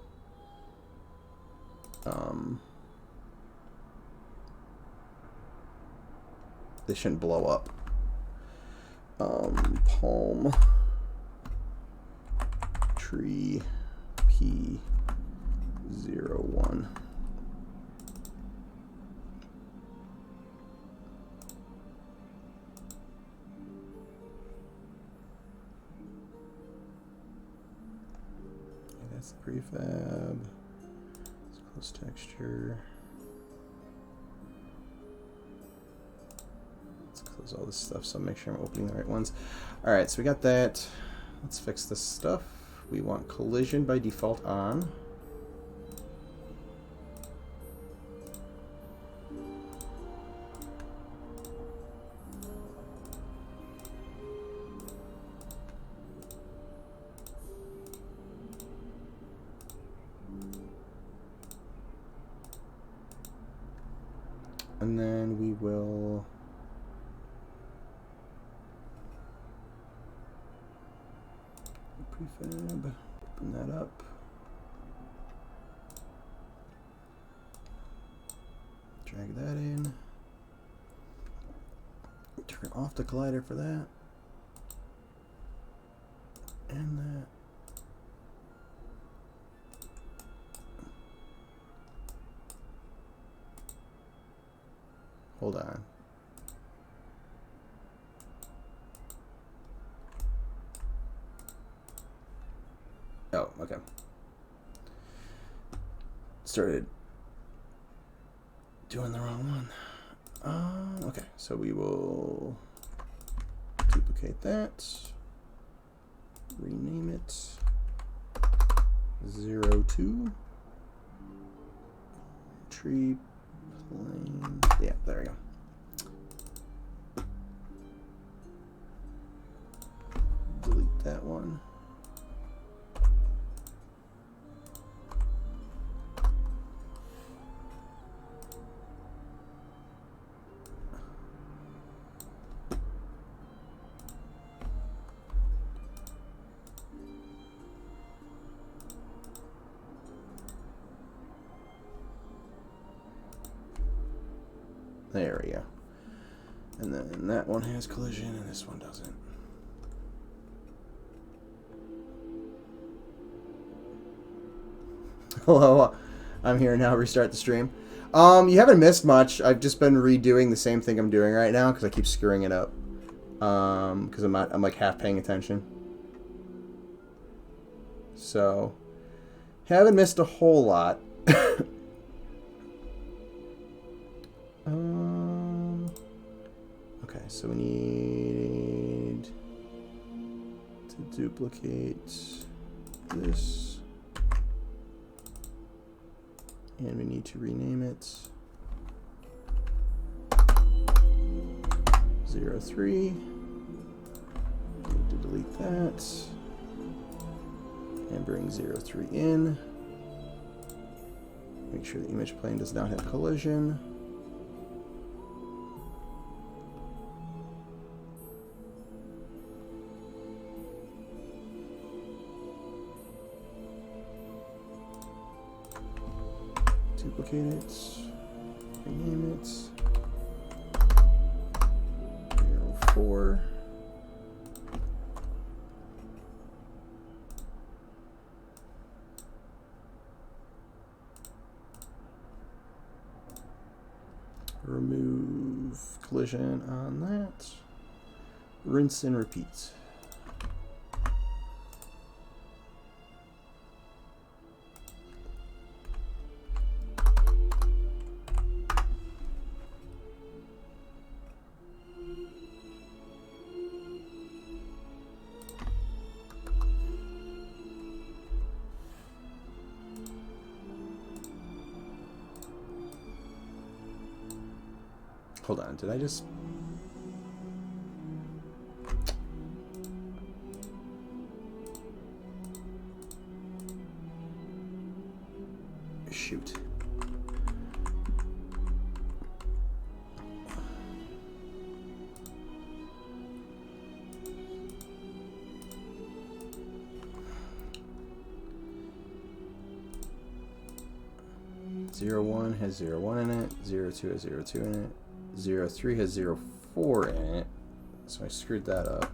They shouldn't blow up. Palm tree P01. That's the prefab. Let's close texture. Let's close all this stuff so make sure I'm opening the right ones. Alright, so we got that. Let's fix this stuff. We want collision by default on. And then we will prefab, open that up. Drag that in. Turn off the collider for that. And that. Hold on. Oh, okay. Started doing the wrong one. Okay, so we will duplicate that, rename it 02 tree plane. Yeah, there we go. Delete that one. There we go. And then that one has collision and this one doesn't. Hello, I'm here now. Restart the stream. You haven't missed much. I've just been redoing the same thing I'm doing right now because I keep screwing it up. Because I'm like half paying attention. So, haven't missed a whole lot. Okay, so we need to duplicate this, and we need to rename it 03. Need to delete that and bring 03 in. Make sure the image plane does not have collision. Duplicate it, rename it 04. Remove collision on that. Rinse and repeat. Hold on, did I just... Shoot. Zero 1 has 0 1 in it, 0 2 has 0 2 in it. 03 has 04 in it, so I screwed that up.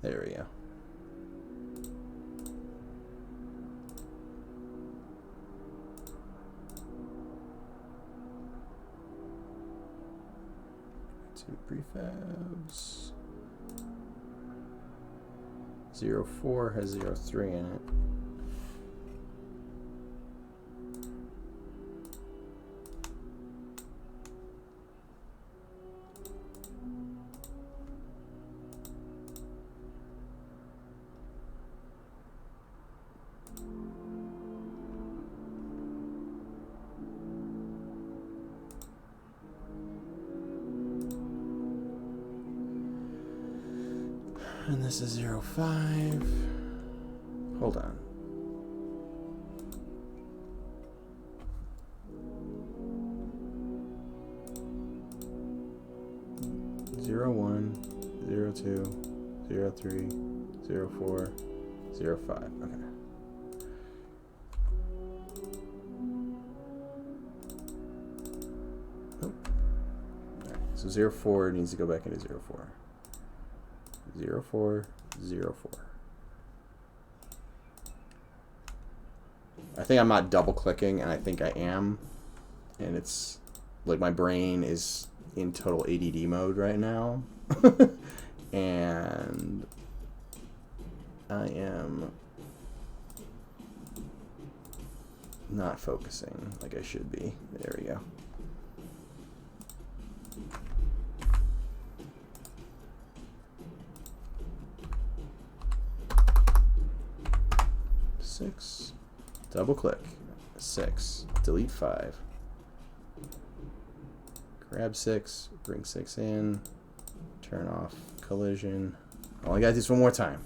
There we go. Two prefabs. 04 has 03 in it. And this is 05. Hold on. Zero 1, 02, 03, 04, 05. Okay. Nope. Alright, so 04 needs to go back into 04. 04, 04. I think I'm not double clicking, and I think I am. And it's like my brain is in total ADD mode right now. And I am not focusing like I should be. There we go. Six, double click, 6, delete 5, grab 6, bring 6 in, turn off collision. I only gotta do this one more time.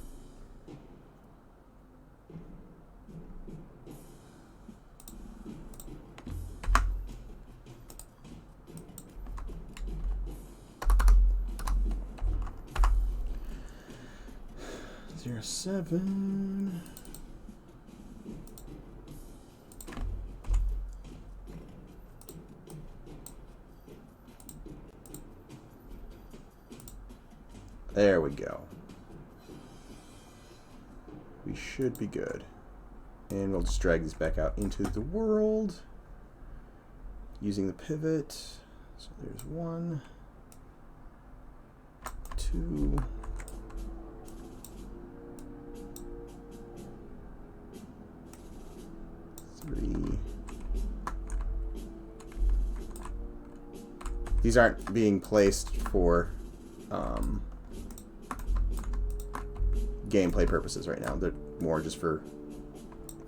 Zero 7. There we go. We should be good. And we'll just drag these back out into the world using the pivot. So there's 1, 2, 3. These aren't being placed for gameplay purposes right now. They're more just for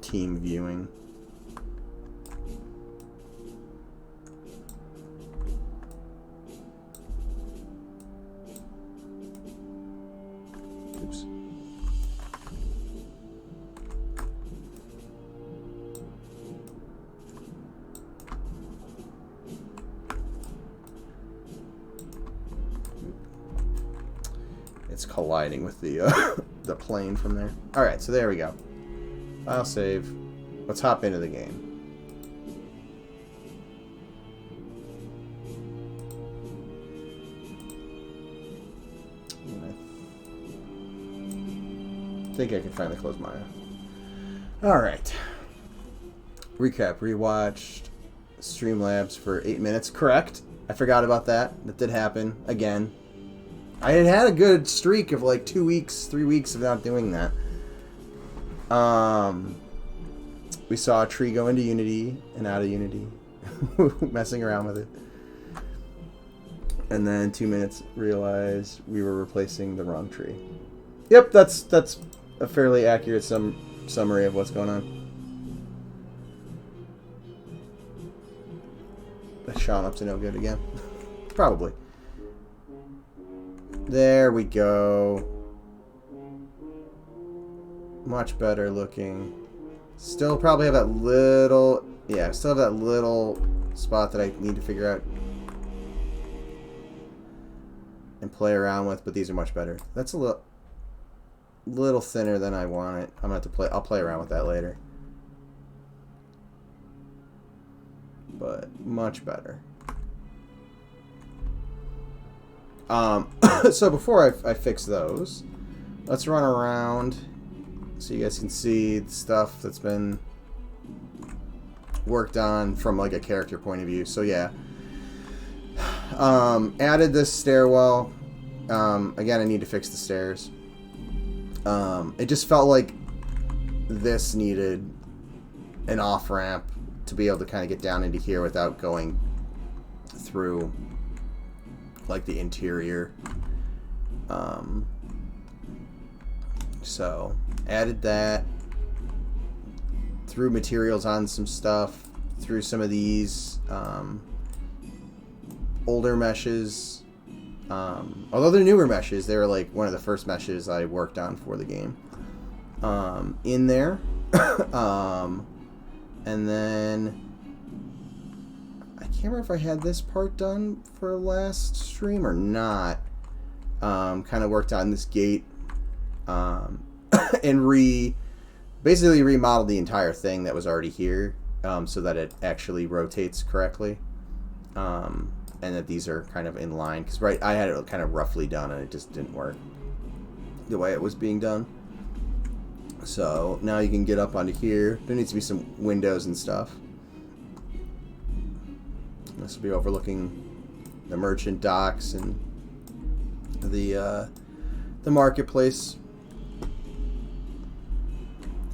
team viewing. Oops. It's colliding with the the plane from there. All right, so there we go. File save. Let's hop into the game. I think I can finally close my eye. Alright. Recap. Rewatched Streamlabs for 8 minutes. Correct. I forgot about that. That did happen. Again. I had a good streak of like 2 weeks, 3 weeks of not doing that. We saw a tree go into Unity and out of Unity. Messing around with it. And then 2 minutes realized we were replacing the wrong tree. Yep, that's a fairly accurate summary of what's going on. That's Sean up to no good again. Probably. There we go. Much better looking. Still probably have that little... Yeah, still have that little spot that I need to figure out and play around with, but these are much better. That's a little thinner than I want it. I'm gonna have to play. I'll play around with that later. But much better. So before I fix those, let's run around so you guys can see the stuff that's been worked on from like a character point of view. So yeah, added this stairwell. Again, I need to fix the stairs. It just felt like this needed an off-ramp to be able to kind of get down into here without going through like the interior. So added that, threw materials on some stuff, threw some of these older meshes. Although they're newer meshes, they were like one of the first meshes I worked on for the game. In there. And then I can't remember if I had this part done for last stream or not. Kind of worked on this gate. And basically remodeled the entire thing that was already here, so that it actually rotates correctly. And that these are kind of in line, because I had it kind of roughly done and it just didn't work the way it was being done. So now you can get up onto here. There needs to be some windows and stuff. This will be overlooking the merchant docks and the marketplace.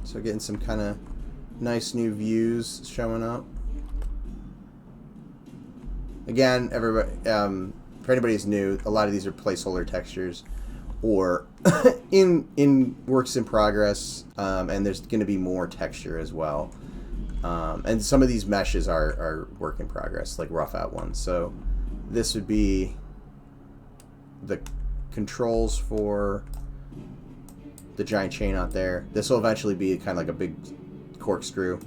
So getting some kind of nice new views showing up. Again, everybody, for anybody who's new, a lot of these are placeholder textures, or in works in progress, and there's going to be more texture as well. And some of these meshes are work in progress, like rough out ones. So this would be the controls for the giant chain out there. This will eventually be kind of like a big corkscrew.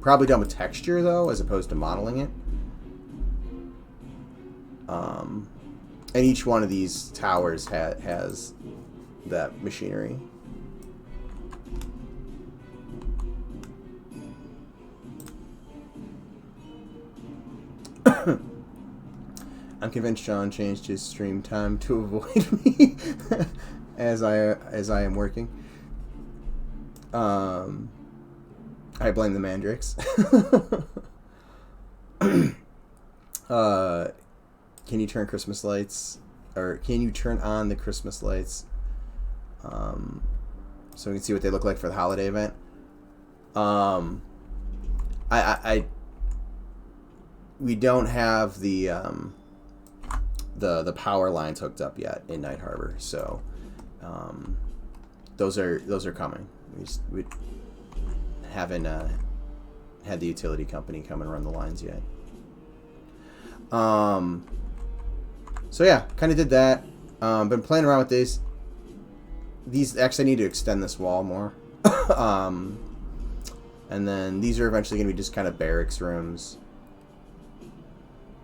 Probably done with texture, though, as opposed to modeling it. And each one of these towers has that machinery. I'm convinced John changed his stream time to avoid me as I am working. I blame the mandrakes. Can you turn Christmas lights, or can you turn on the Christmas lights, so we can see what they look like for the holiday event? We don't have the power lines hooked up yet in Night Harbor, so those are coming. We haven't had the utility company come and run the lines yet. So yeah, kind of did that. Been playing around with these. These actually, I need to extend this wall more. And then these are eventually going to be just kind of barracks rooms.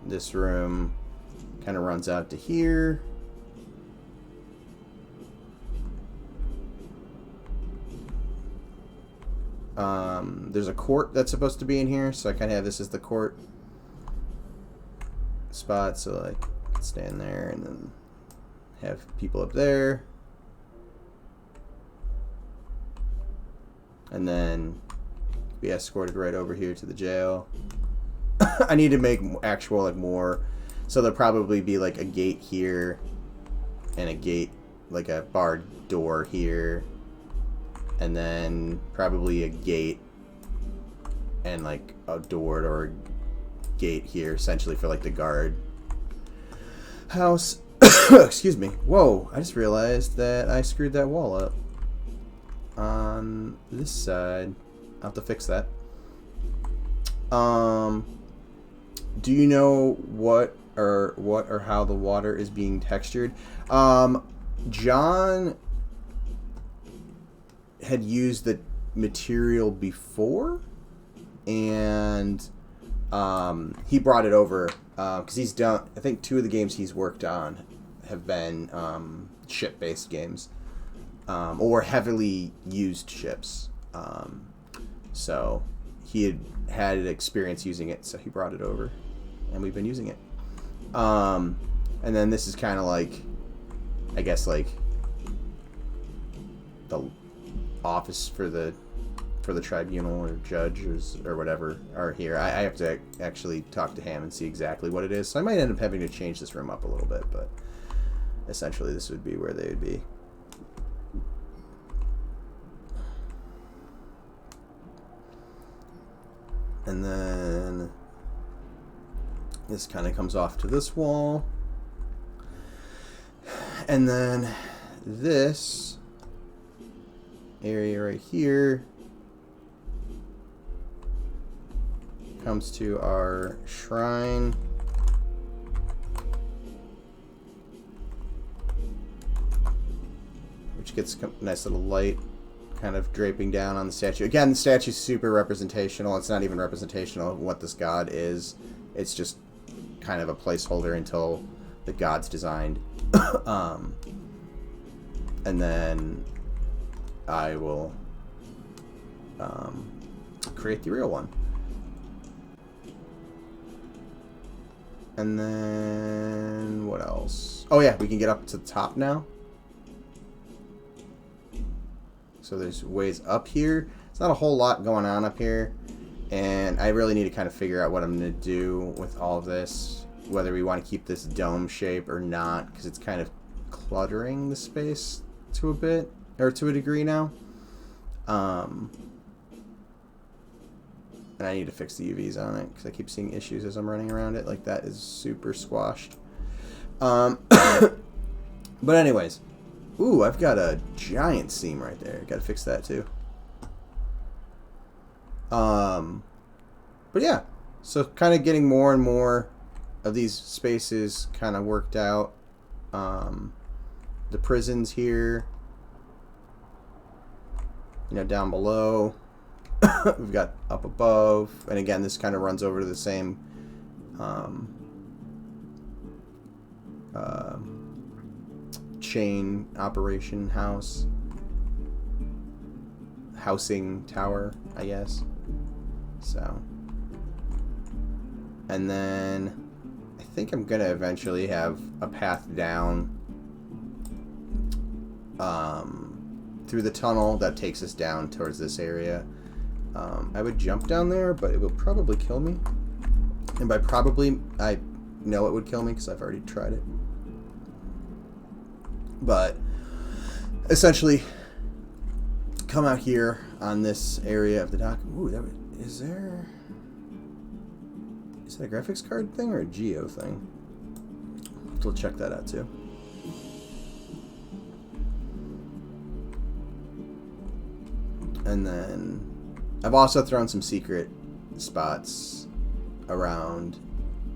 This room kind of runs out to here. There's a court that's supposed to be in here, so I kind of have this as the court spot, so I can stand there and then have people up there. And then be escorted right over here to the jail. I need to make actual, like, more. So there'll probably be, like, a gate here. And a gate, like a barred door here. And then probably a gate. And, like, a door or a gate here, essentially, for, like, the guard house. Excuse me. Whoa, I just realized that I screwed that wall up. On this side. I'll have to fix that. Do you know what or how the water is being textured? John had used the material before, and he brought it over because he's done. I think 2 of the games he's worked on have been ship-based games or heavily used ships. So he had experience using it, so he brought it over, and we've been using it. And then this is kind of like, I guess, like the office for the tribunal or judges or whatever are here. I have to actually talk to Ham and see exactly what it is. So I might end up having to change this room up a little bit, but essentially this would be where they would be. And then this kind of comes off to this wall. And then this area right here comes to our shrine. Which gets a nice little light kind of draping down on the statue. Again, the statue's super representational. It's not even representational of what this god is. It's just kind of a placeholder until the god's designed. And then I will create the real one. And then what else? Oh yeah, we can get up to the top now. So there's ways up here. It's not a whole lot going on up here. And I really need to kind of figure out what I'm going to do with all of this. Whether we want to keep this dome shape or not. Because it's kind of cluttering the space to a bit. Or to a degree now. And I need to fix the UVs on it. Because I keep seeing issues as I'm running around it. Like that is super squashed. But anyways. Ooh, I've got a giant seam right there. Gotta fix that too. But yeah. So kind of getting more and more of these spaces kind of worked out. The prisons here. You know, down below. We've got up above. And again, this kind of runs over to the same chain operation housing tower, I guess. So, and then I think I'm gonna eventually have a path down through the tunnel that takes us down towards this area. I would jump down there, but it will probably kill me. And by probably, I know it would kill me because I've already tried it. But essentially, come out here on this area of the dock. Ooh, is that a graphics card thing or a Geo thing? So we'll check that out too. And then I've also thrown some secret spots around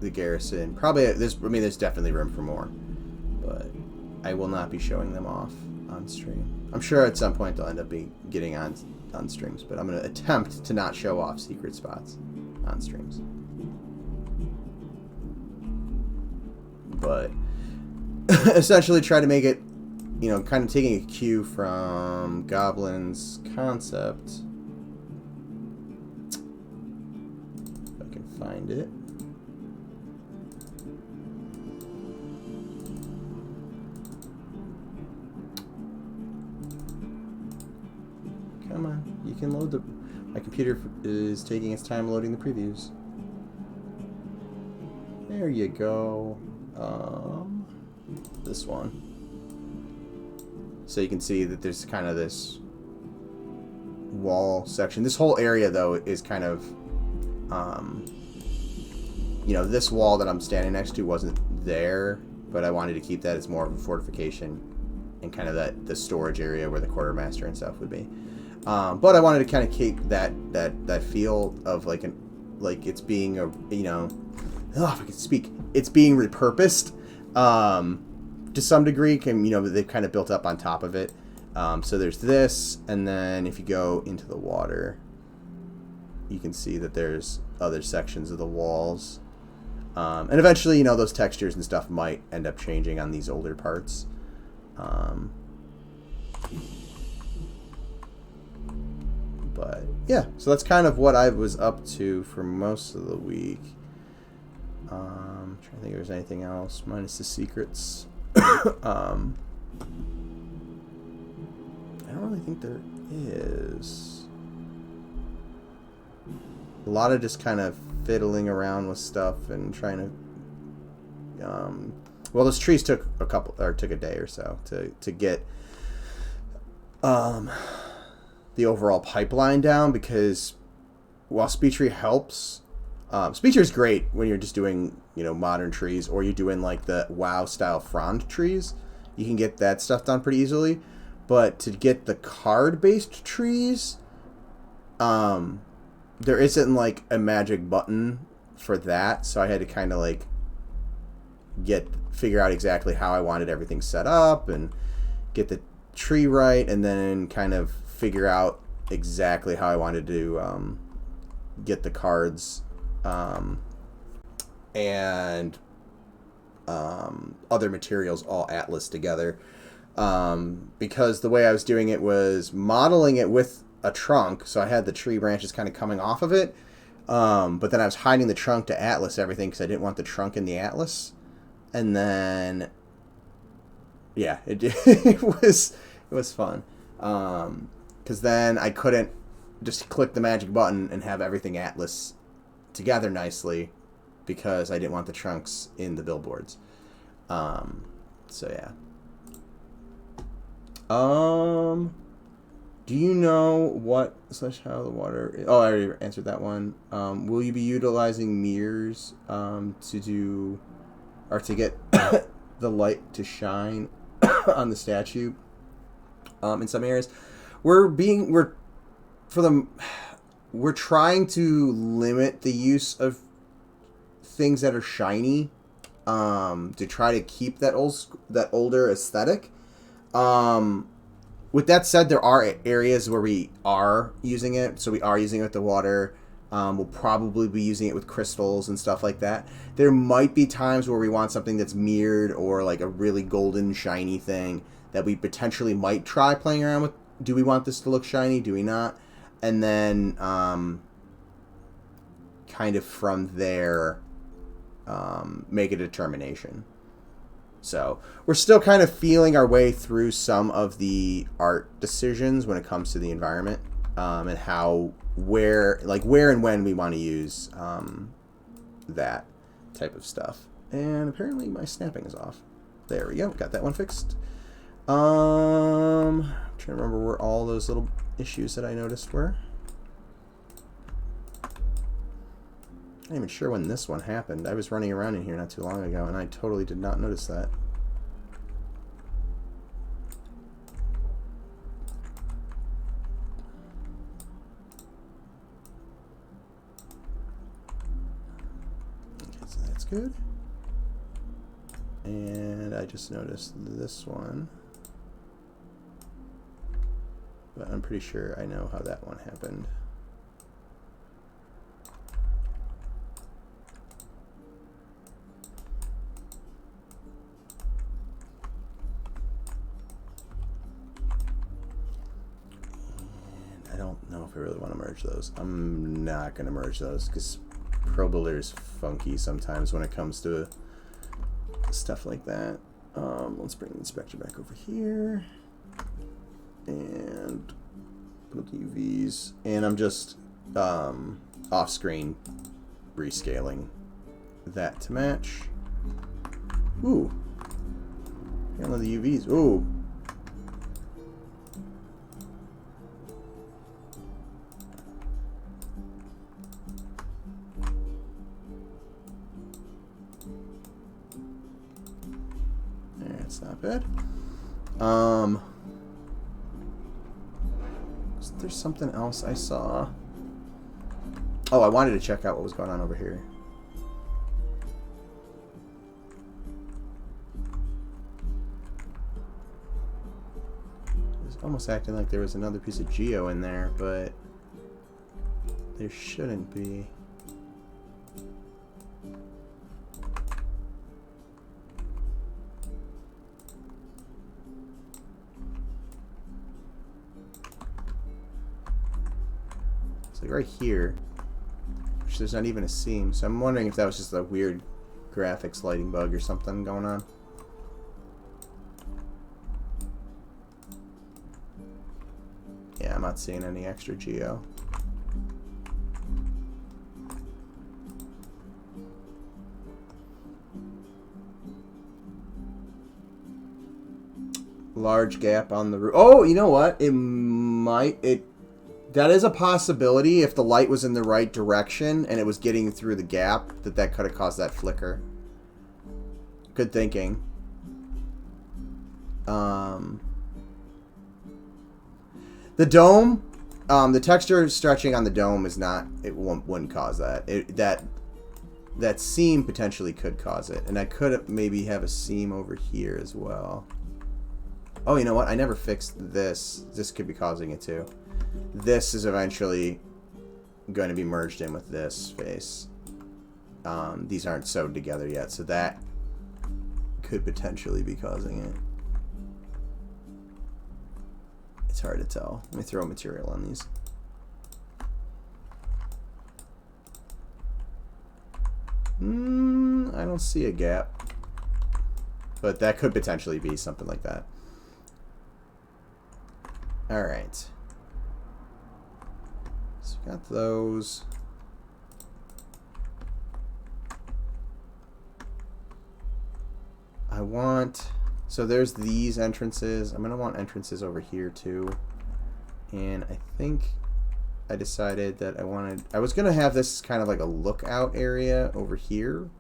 the garrison. Probably there's definitely room for more, but I will not be showing them off on stream. I'm sure at some point they'll end up getting on streams, but I'm going to attempt to not show off secret spots on streams. But essentially try to make it, you know, kind of taking a cue from Goblin's concept. If I can find it. Come on. you can load the... My computer is taking its time loading the previews. There you go. This one. So you can see that there's kind of this wall section. This whole area, though, is kind of... you know, this wall that I'm standing next to wasn't there, but I wanted to keep that as more of a fortification and kind of the storage area where the quartermaster and stuff would be. But I wanted to kind of keep that feel of like it's being a, you know, oh, if I could speak, it's being repurposed to some degree. You know, they've kind of built up on top of it. So there's this, and then if you go into the water, you can see that there's other sections of the walls. And eventually, you know, those textures and stuff might end up changing on these older parts. But yeah, so that's kind of what I was up to for most of the week. Trying to think if there's anything else minus the secrets. I don't really think there is. A lot of just kind of fiddling around with stuff and trying to. Well, those trees took a day or so to get the overall pipeline down, because while speed tree helps, speed tree is great when you're just doing, you know, modern trees, or you're doing like the WoW style frond trees. You can get that stuff done pretty easily, but to get the card based trees, there isn't like a magic button for that, so I had to kind of like figure out exactly how I wanted everything set up and get the tree right, and then kind of figure out exactly how I wanted to get the cards and other materials all atlas together, because the way I was doing it was modeling it with a trunk, so I had the tree branches kind of coming off of it, but then I was hiding the trunk to atlas everything because I didn't want the trunk in the atlas. And then yeah, it was fun, because then I couldn't just click the magic button and have everything atlas together nicely, because I didn't want the trunks in the billboards. So yeah. Do you know what / how the water? Oh, I already answered that one. Will you be utilizing mirrors to do, or to get the light to shine on the statue in some areas? We're trying to limit the use of things that are shiny, to try to keep that older aesthetic. With that said, there are areas where we are using it. So we are using it with the water. We'll probably be using it with crystals and stuff like that. There might be times where we want something that's mirrored, or like a really golden shiny thing that we potentially might try playing around with. Do we want this to look shiny? Do we not? And then kind of from there make a determination. So we're still kind of feeling our way through some of the art decisions when it comes to the environment, and where and when we want to use that type of stuff. And apparently my snapping is off. There we go. Got that one fixed. I'm trying to remember where all those little issues that I noticed were. I'm not even sure when this one happened. I was running around in here not too long ago, and I totally did not notice that. Okay, so that's good. And I just noticed this one. But I'm pretty sure I know how that one happened. I don't know if I really want to merge those. I'm not going to merge those because Pro Builder is funky sometimes when it comes to stuff like that. Let's bring the inspector back over here. And Put the UVs, and I'm just off-screen rescaling that to match. Ooh. One of the UVs. Ooh. That's not bad. There's something else I saw. Oh, I wanted to check out what was going on over here. It's almost acting like there was another piece of geo in there, but there shouldn't be. Like right here, which there's not even a seam, so I'm wondering if that was just a weird graphics lighting bug or something going on. Yeah, I'm not seeing any extra geo. Large gap on the roof. Oh, you know what? That is a possibility if the light was in the right direction and it was getting through the gap, that could have caused that flicker. Good thinking. The dome, the texture stretching on the dome is not, wouldn't cause that. That seam potentially could cause it. And I could maybe have a seam over here as well. Oh, you know what? I never fixed this. This could be causing it too. This is eventually going to be merged in with this face. These aren't sewed together yet, so that could potentially be causing it. It's hard to tell. Let me throw material on these. I don't see a gap. But that could potentially be something like that. Alright. So we got those. I want... So there's these entrances. I'm going to want entrances over here too. And I think I decided that I was going to have this kind of like a lookout area over here.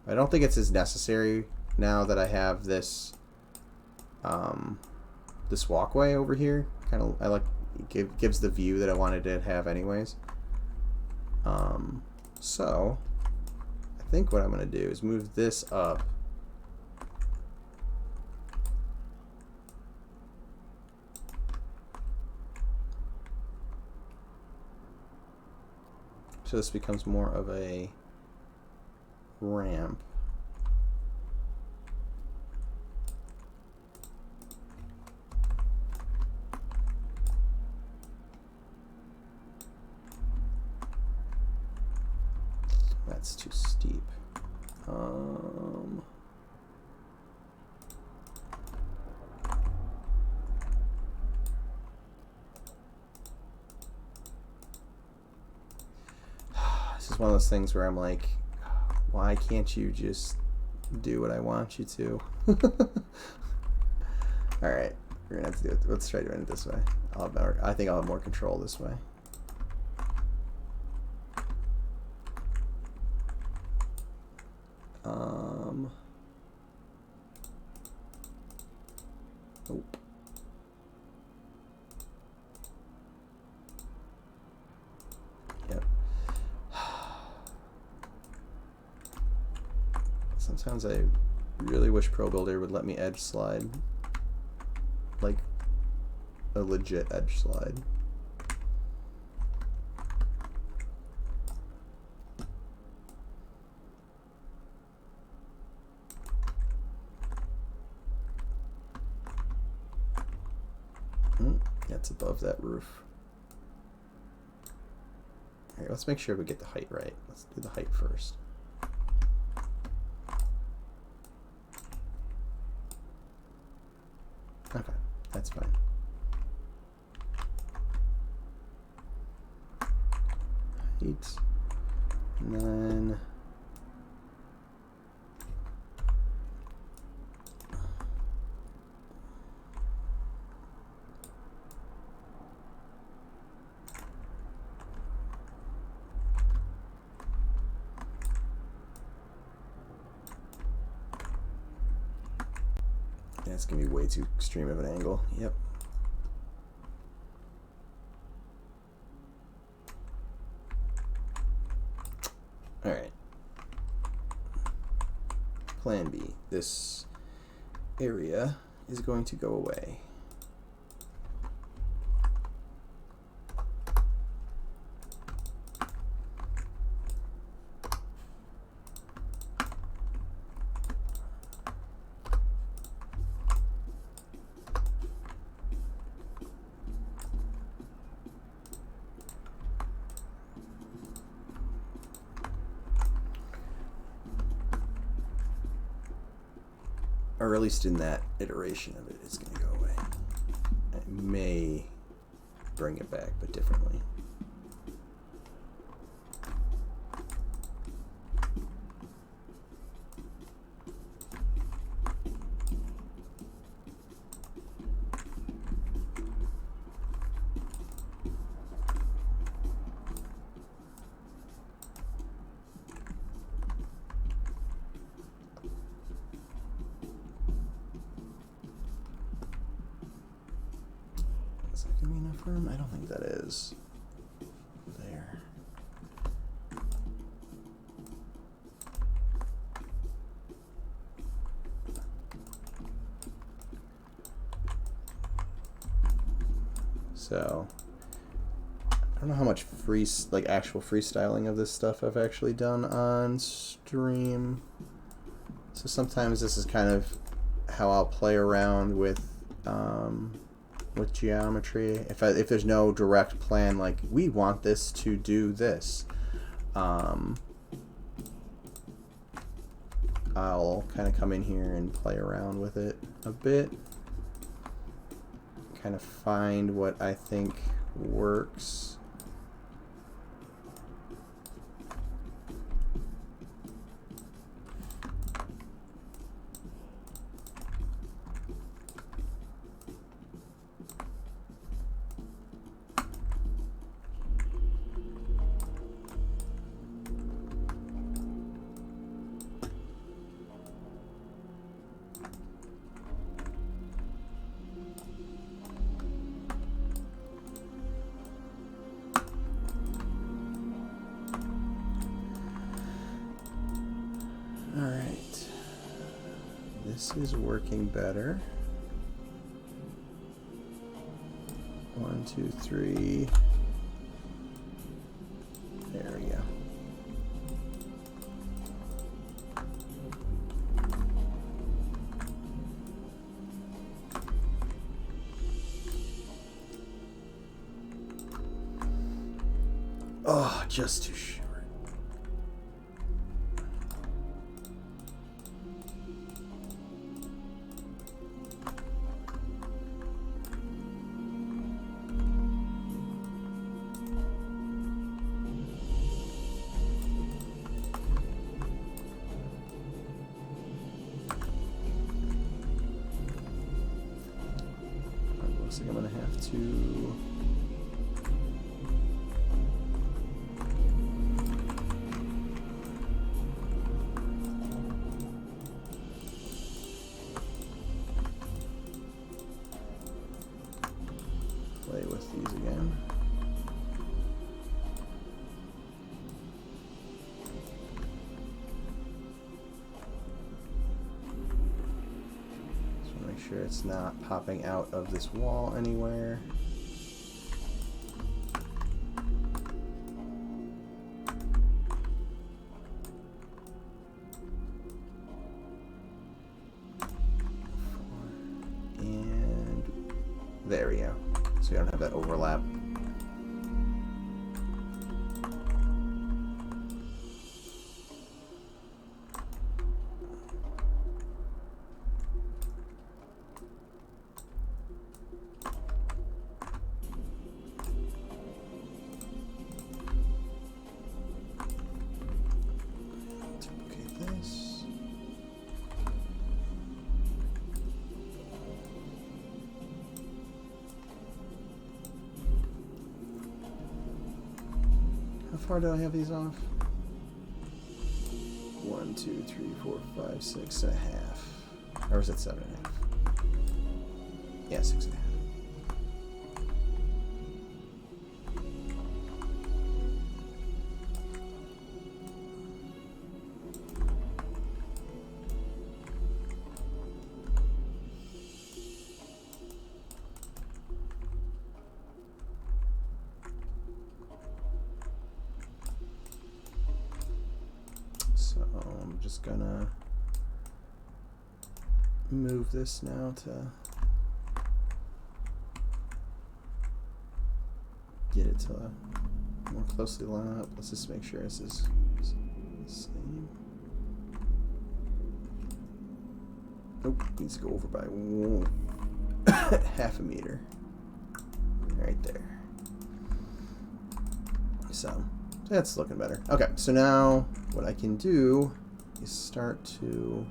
I don't think it's as necessary now that I have this this walkway over here. Kind of, I like, gives the view that I wanted to have anyways. So I think what I'm going to do is move this up. So this becomes more of a ramp. That's too steep. This is one of those things where I'm like, why can't you just do what I want you to? Alright, we're gonna have to do it. Let's try doing it this way. I think I'll have more control this way. Nope. Yep. Sometimes I really wish Pro Builder would let me edge slide. Like a legit edge slide. That's above that roof. Alright, let's make sure we get the height right. Let's do the height first. Okay, that's fine. And then it's gonna be way too extreme of an angle. Yep. All right. Plan B. This area is going to go away. Or at least in that iteration of it, it's going to go away. I may bring it back, but differently. I don't think that is there. So I don't know how much actual freestyling of this stuff I've actually done on stream. So sometimes this is kind of how I'll play around with geometry. If there's no direct plan, like we want this to do this, I'll kind of come in here and play around with it a bit, kind of find what I think works. Alright, this is working better. 1, 2, 3. There we go. Oh, just too short. Looks like I'm gonna have to play with these again. Just want to make sure it's not popping out of this wall anywhere. And there we go. So we don't have that overlap. far do I have these off? 1, 2, 3, 4, 5, 6.5. Or is it 7.5? Yeah, 6.5. I'm just gonna move this now to get it to more closely line up. Let's just make sure this is the same. Nope, needs to go over by half a meter. Right there. So that's looking better. Okay, so now what I can do is start to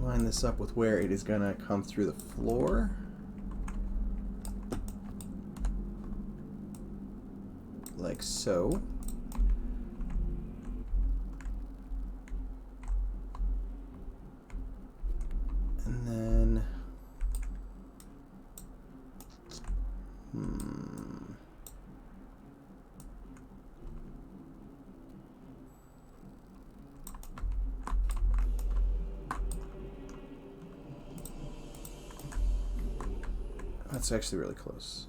line this up with where it is going to come through the floor. Like so. And then that's actually really close.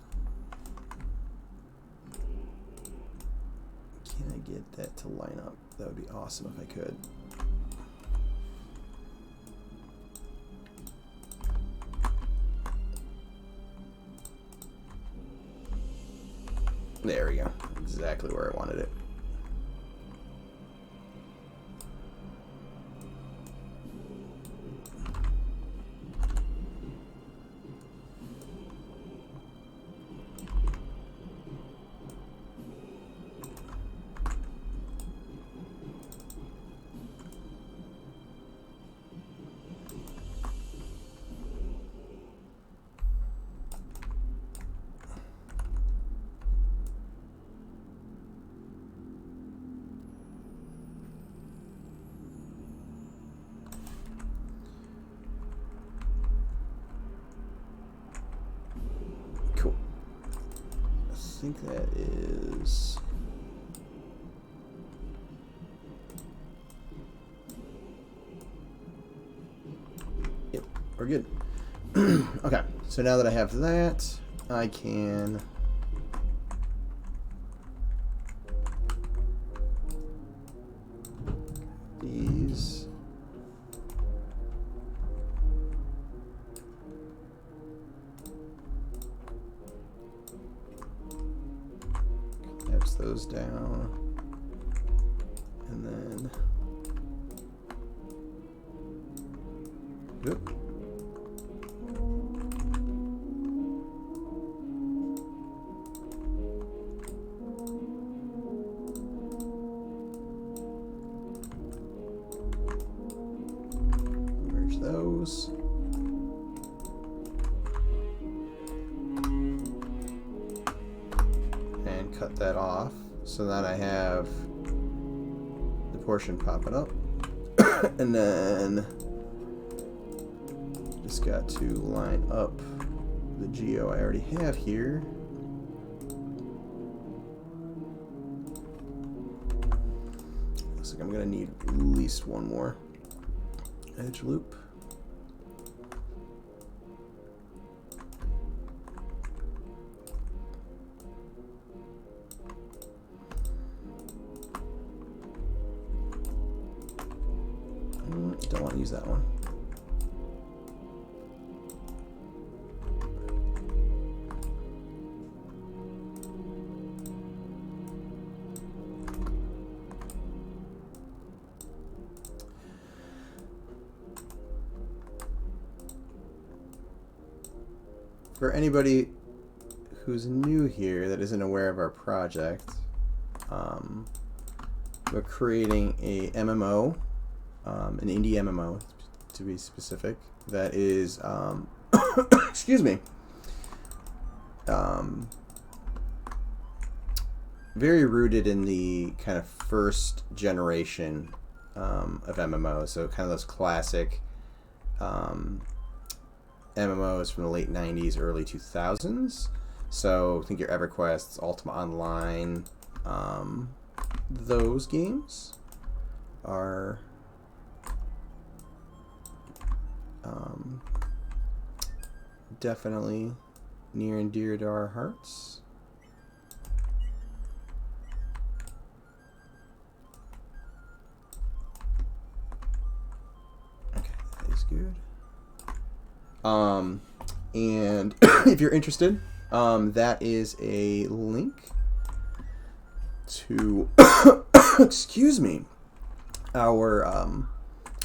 Can I get that to line up? That would be awesome if I could. There we go. Exactly where I wanted it. I think that is yep, we're good. Okay, so now that I have that, I can these those down, and then good. Merge those. And cut that off so that I have the portion popping up. And then just got to line up the geo I already have here. Looks like I'm gonna need at least one more edge loop. Don't want to use that one. For anybody who's new here that isn't aware of our project, we're creating a MMO, an indie MMO to be specific, that is, excuse me, very rooted in the kind of first generation of MMOs, so kind of those classic MMOs from the late 90s, early 2000s. So think your EverQuests, Ultima Online, those games are definitely near and dear to our hearts. Okay, that is good. And if you're interested, that is a link to excuse me, our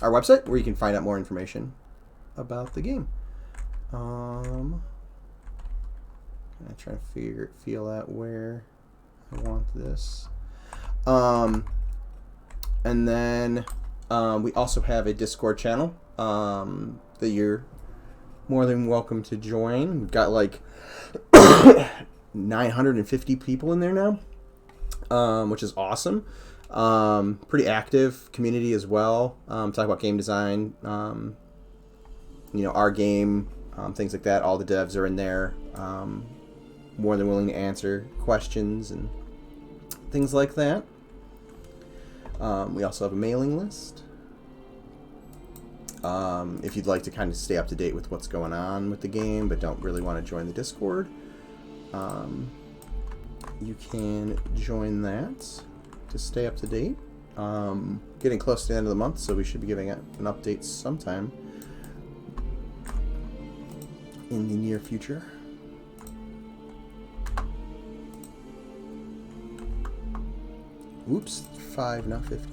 website where you can find out more information about the game. I'm trying to feel out where I want this. And then we also have a Discord channel that you're more than welcome to join. We've got like 950 people in there now, which is awesome. Pretty active community as well. Talk about game design, you know, our game, things like that. All the devs are in there, more than willing to answer questions and things like that. We also have a mailing list. If you'd like to kind of stay up to date with what's going on with the game but don't really want to join the Discord, you can join that to stay up to date. Getting close to the end of the month, so we should be giving an update sometime in the near future. Oops, 5, not 50.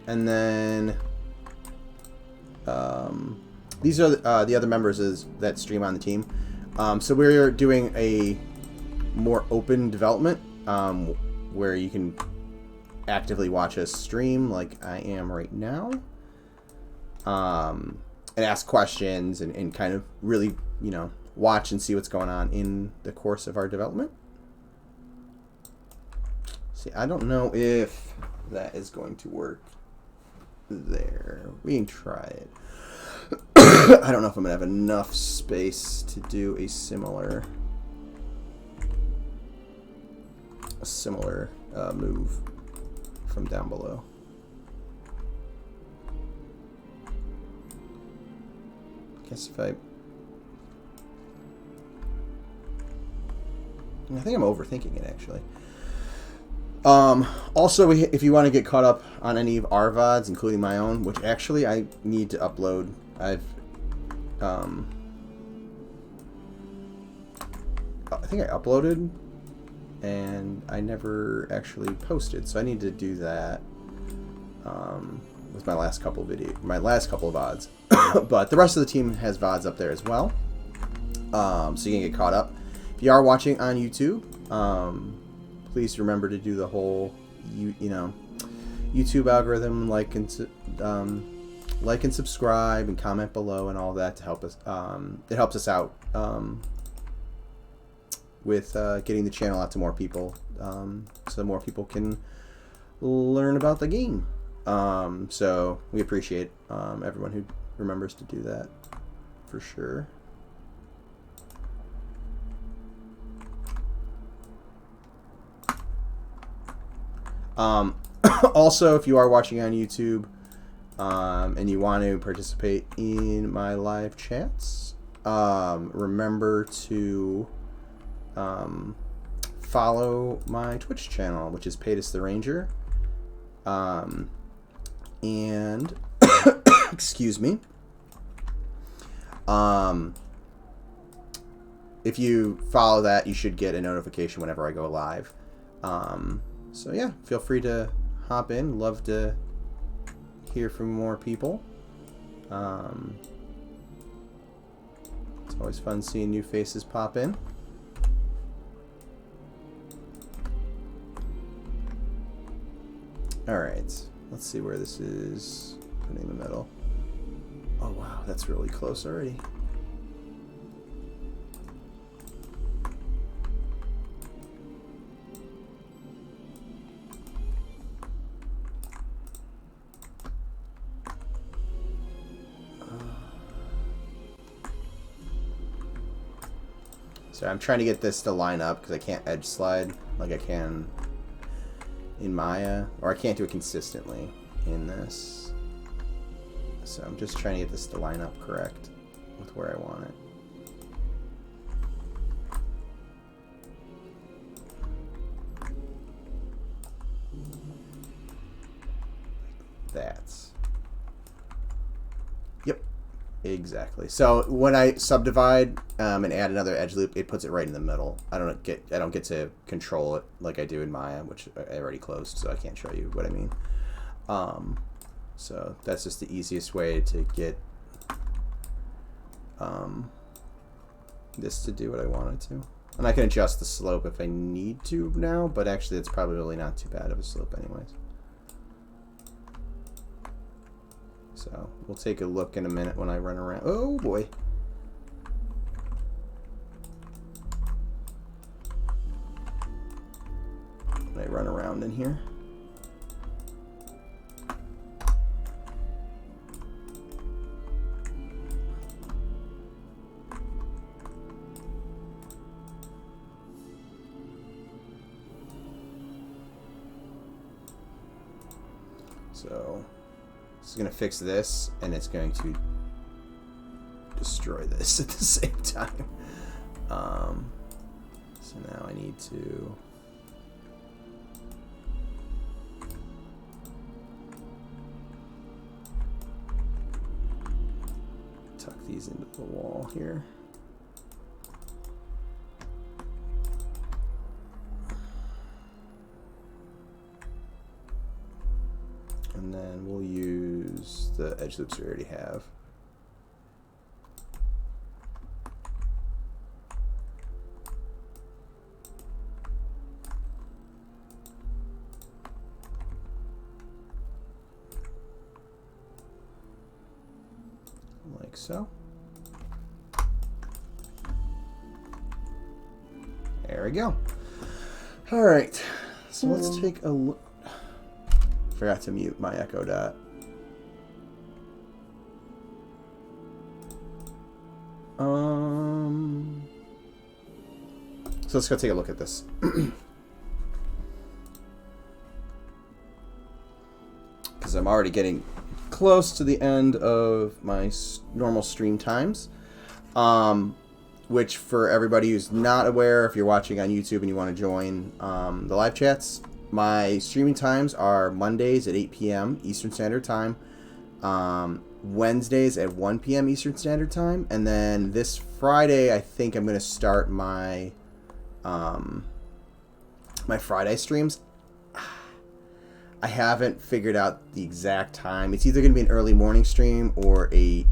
And then these are the other members that stream on the team. So we're doing a more open development where you can actively watch us stream like I am right now, and ask questions and kind of really, you know, watch and see what's going on in the course of our development. See, I don't know if that is going to work there. We can try it. I don't know if I'm going to have enough space to do a similar move from down below. Guess if I think I'm overthinking it, actually. Also, if you want to get caught up on any of our VODs, including my own, which actually I need to upload. I think I uploaded and I never actually posted, so I need to do that with my last couple of VODs. But the rest of the team has VODs up there as well, so you can get caught up. If you are watching on YouTube, please remember to do the whole YouTube algorithm, like and subscribe and comment below and all that to help us. It helps us out with getting the channel out to more people, so more people can learn about the game. So we appreciate everyone who remembers to do that, for sure. Also, if you are watching on YouTube and you want to participate in my live chats, remember to follow my Twitch channel, which is Paytus the Ranger. And excuse me. If you follow that, you should get a notification whenever I go live. So yeah, feel free to hop in. Love to hear from more people. It's always fun seeing new faces pop in. Alright, let's see where this is. Put it in the middle. Oh wow, that's really close already. So I'm trying to get this to line up because I can't edge slide like I can in Maya, or I can't do it consistently in this. So I'm just trying to get this to line up correct with where I want it. That's... Yep, exactly. So when I subdivide and add another edge loop, it puts it right in the middle. I don't get to control it like I do in Maya, which I already closed, so I can't show you what I mean. So that's just the easiest way to get this to do what I want it to. And I can adjust the slope if I need to now, but actually it's probably really not too bad of a slope anyways. So we'll take a look in a minute when I run around. Oh boy. When I run around in here. So this is going to fix this, and it's going to destroy this at the same time. So now I need to tuck these into the wall here. And then we'll use the edge loops we already have. Like so. There we go. All right, so let's take a look. Forgot to mute my echo dot. So let's go take a look at this. Because I'm already getting close to the end of my normal stream times. Which, for everybody who's not aware, if you're watching on YouTube and you want to join the live chats, my streaming times are Mondays at 8 p.m. Eastern Standard Time, Wednesdays at 1 p.m. Eastern Standard Time, and then this Friday I think I'm going to start my my Friday streams. I haven't figured out the exact time. It's either going to be an early morning stream or a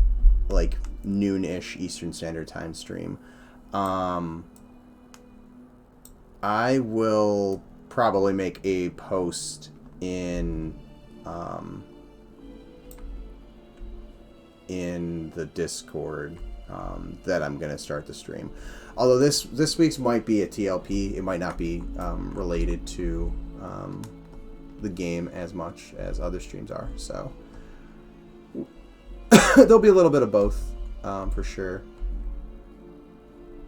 like noon-ish Eastern Standard Time stream. I will probably make a post in the Discord that I'm gonna start the stream. Although this week's might be a TLP, it might not be related to the game as much as other streams are. So there'll be a little bit of both for sure.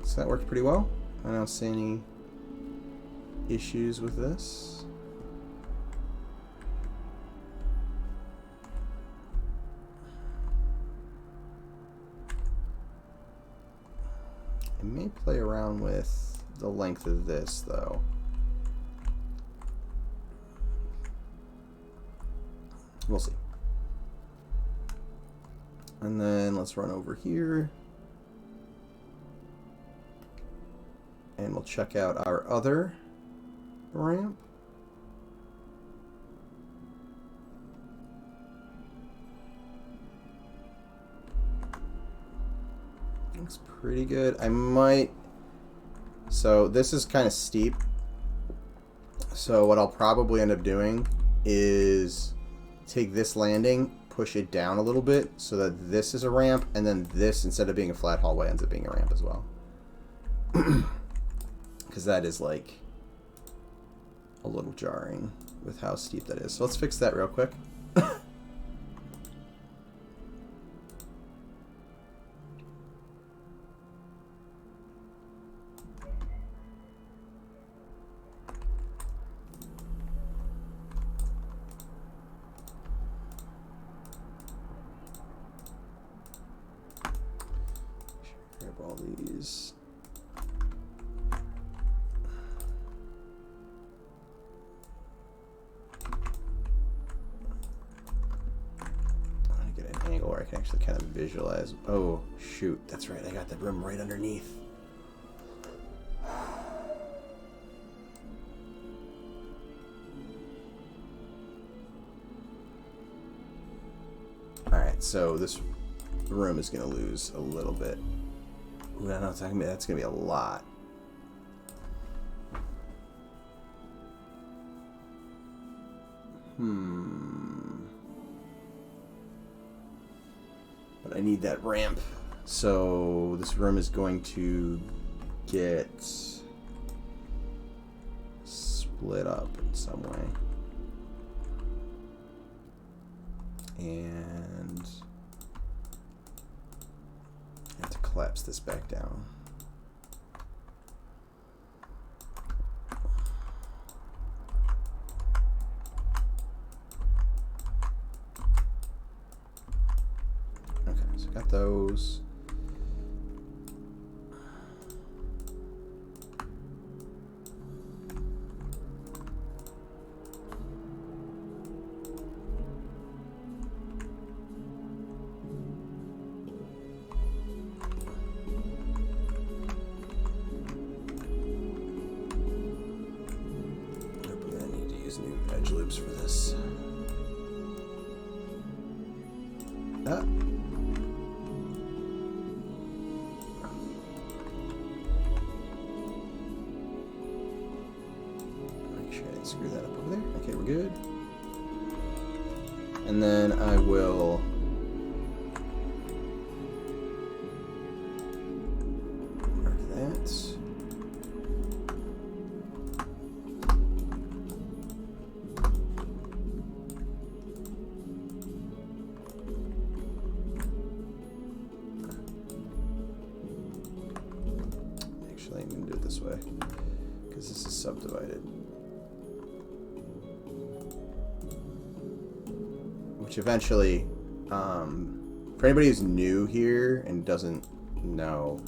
So that worked pretty well. I don't see any issues with this. I may play around with the length of this though. We'll see. And then let's run over here. And we'll check out our other ramp. Looks pretty good. I might... So this is kind of steep. So what I'll probably end up doing is take this landing, push it down a little bit so that this is a ramp, and then this, instead of being a flat hallway, ends up being a ramp as well. Because that is like a little jarring with how steep that is. So let's fix that real quick. Grab all these. Get an angle where I can actually kind of visualize. Oh, shoot. That's right. I got that room right underneath. Alright, so this room is going to lose a little bit. Ooh, I know that's going to be a lot. But I need that ramp. So this room is going to get split up in some way. And I have to collapse this back down. Okay, so got those. New edge loops for this. Ah. Make sure I didn't screw that up over there. Okay, we're good. And then I will mark that. I'm going to do it this way because this is subdivided. Which eventually, for anybody who's new here and doesn't know,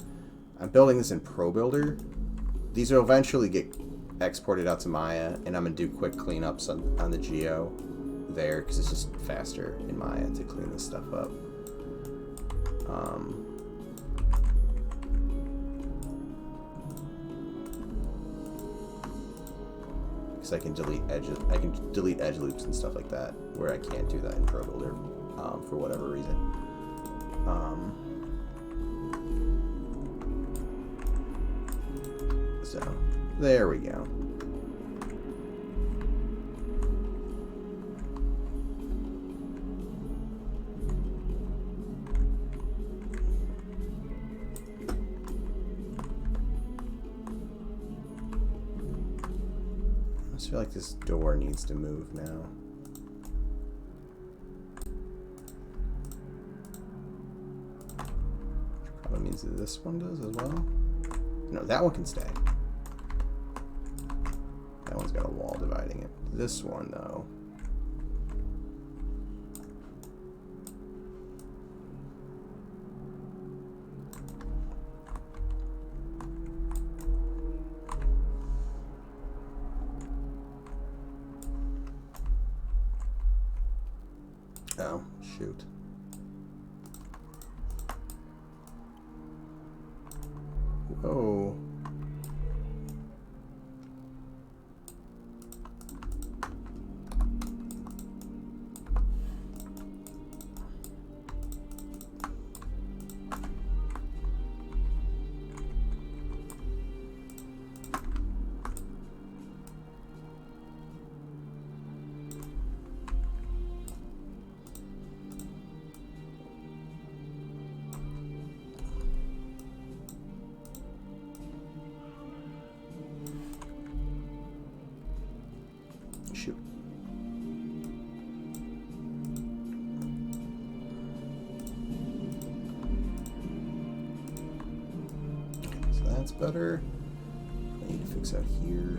I'm building this in Pro Builder. These will eventually get exported out to Maya, and I'm going to do quick cleanups on the Geo there because it's just faster in Maya to clean this stuff up. I can delete edges. I can delete edge loops and stuff like that, where I can't do that in Pro Builder for whatever reason. So there we go. I feel like this door needs to move now. Probably means that this one does as well. No, that one can stay. That one's got a wall dividing it. This one, though. Oh, shoot. Whoa. better. I need to fix out here.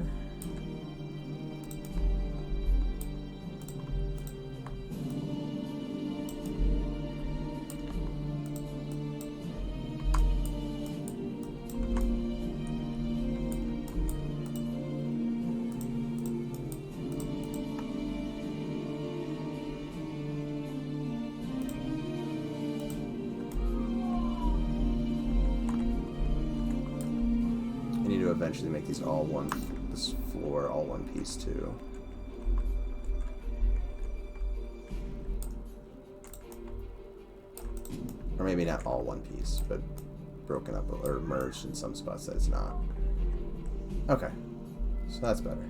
Eventually make these all one, this floor all one piece too. Or maybe not all one piece, but broken up or merged in some spots that it's not. Okay, so that's better.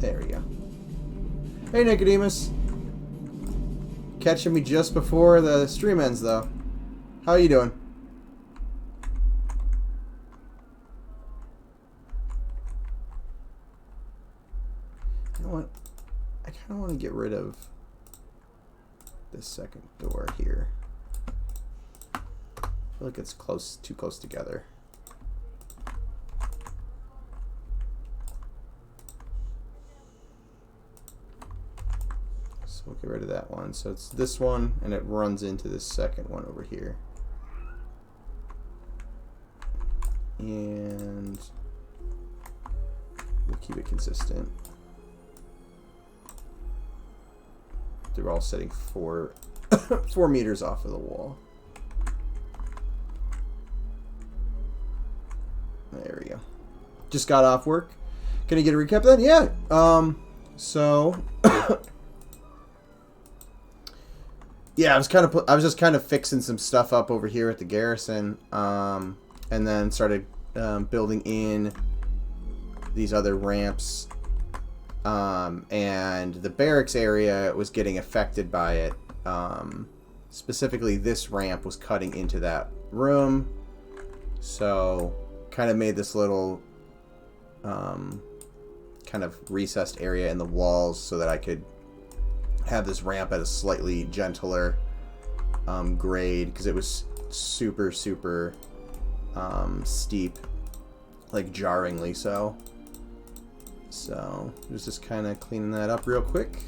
There we go. Hey, Nicodemus. Catching me just before the stream ends, though. How are you doing? You know what? I kind of want to get rid of this second door here. I feel like it's too close together. We'll get rid of that one. So it's this one, and it runs into this second one over here. And we'll keep it consistent. They're all sitting 4 meters off of the wall. There we go. Just got off work. Can I get a recap then? Yeah. So yeah, I was just kind of fixing some stuff up over here at the Garrison, and then started building in these other ramps, and the barracks area was getting affected by it. Specifically, this ramp was cutting into that room, so kind of made this little kind of recessed area in the walls so that I could have this ramp at a slightly gentler grade, because it was super steep, like jarringly so. So it was just kind of cleaning that up real quick,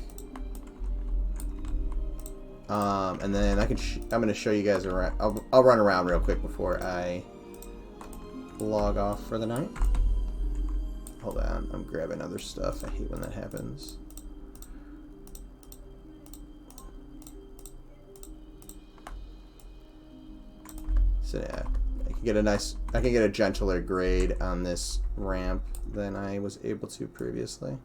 and then I'm going to show you guys around. I'll run around real quick before I log off for the night. Hold on, I'm grabbing other stuff. I hate when that happens. So yeah, I can get a gentler grade on this ramp than I was able to previously.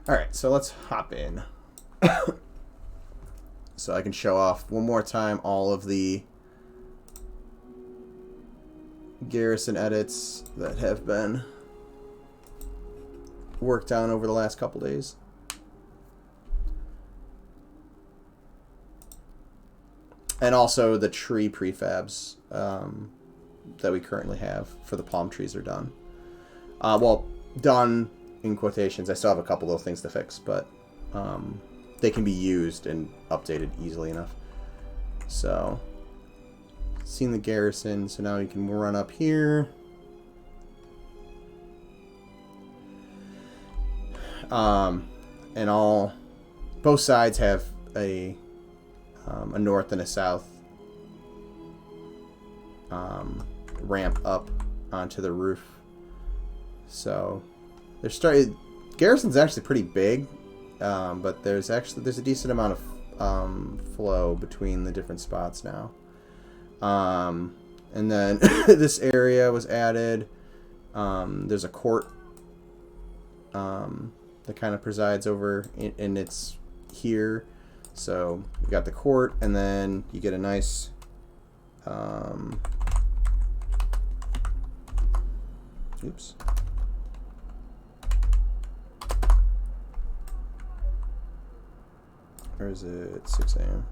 Alright, so let's hop in. So I can show off one more time all of the Garrison edits that have been worked on over the last couple days. And also the tree prefabs that we currently have for the palm trees are done. Well, done in quotations. I still have a couple little things to fix, but they can be used and updated easily enough. So, seen the Garrison, so now you can run up here. And both sides have a north and a south ramp up onto the roof. So Garrison's actually pretty big. but there's a decent amount of flow between the different spots now. And then this area was added. There's a court that kind of presides over, and it's here. So you got the court, and then you get a nice oops. Or is it 6 a.m.?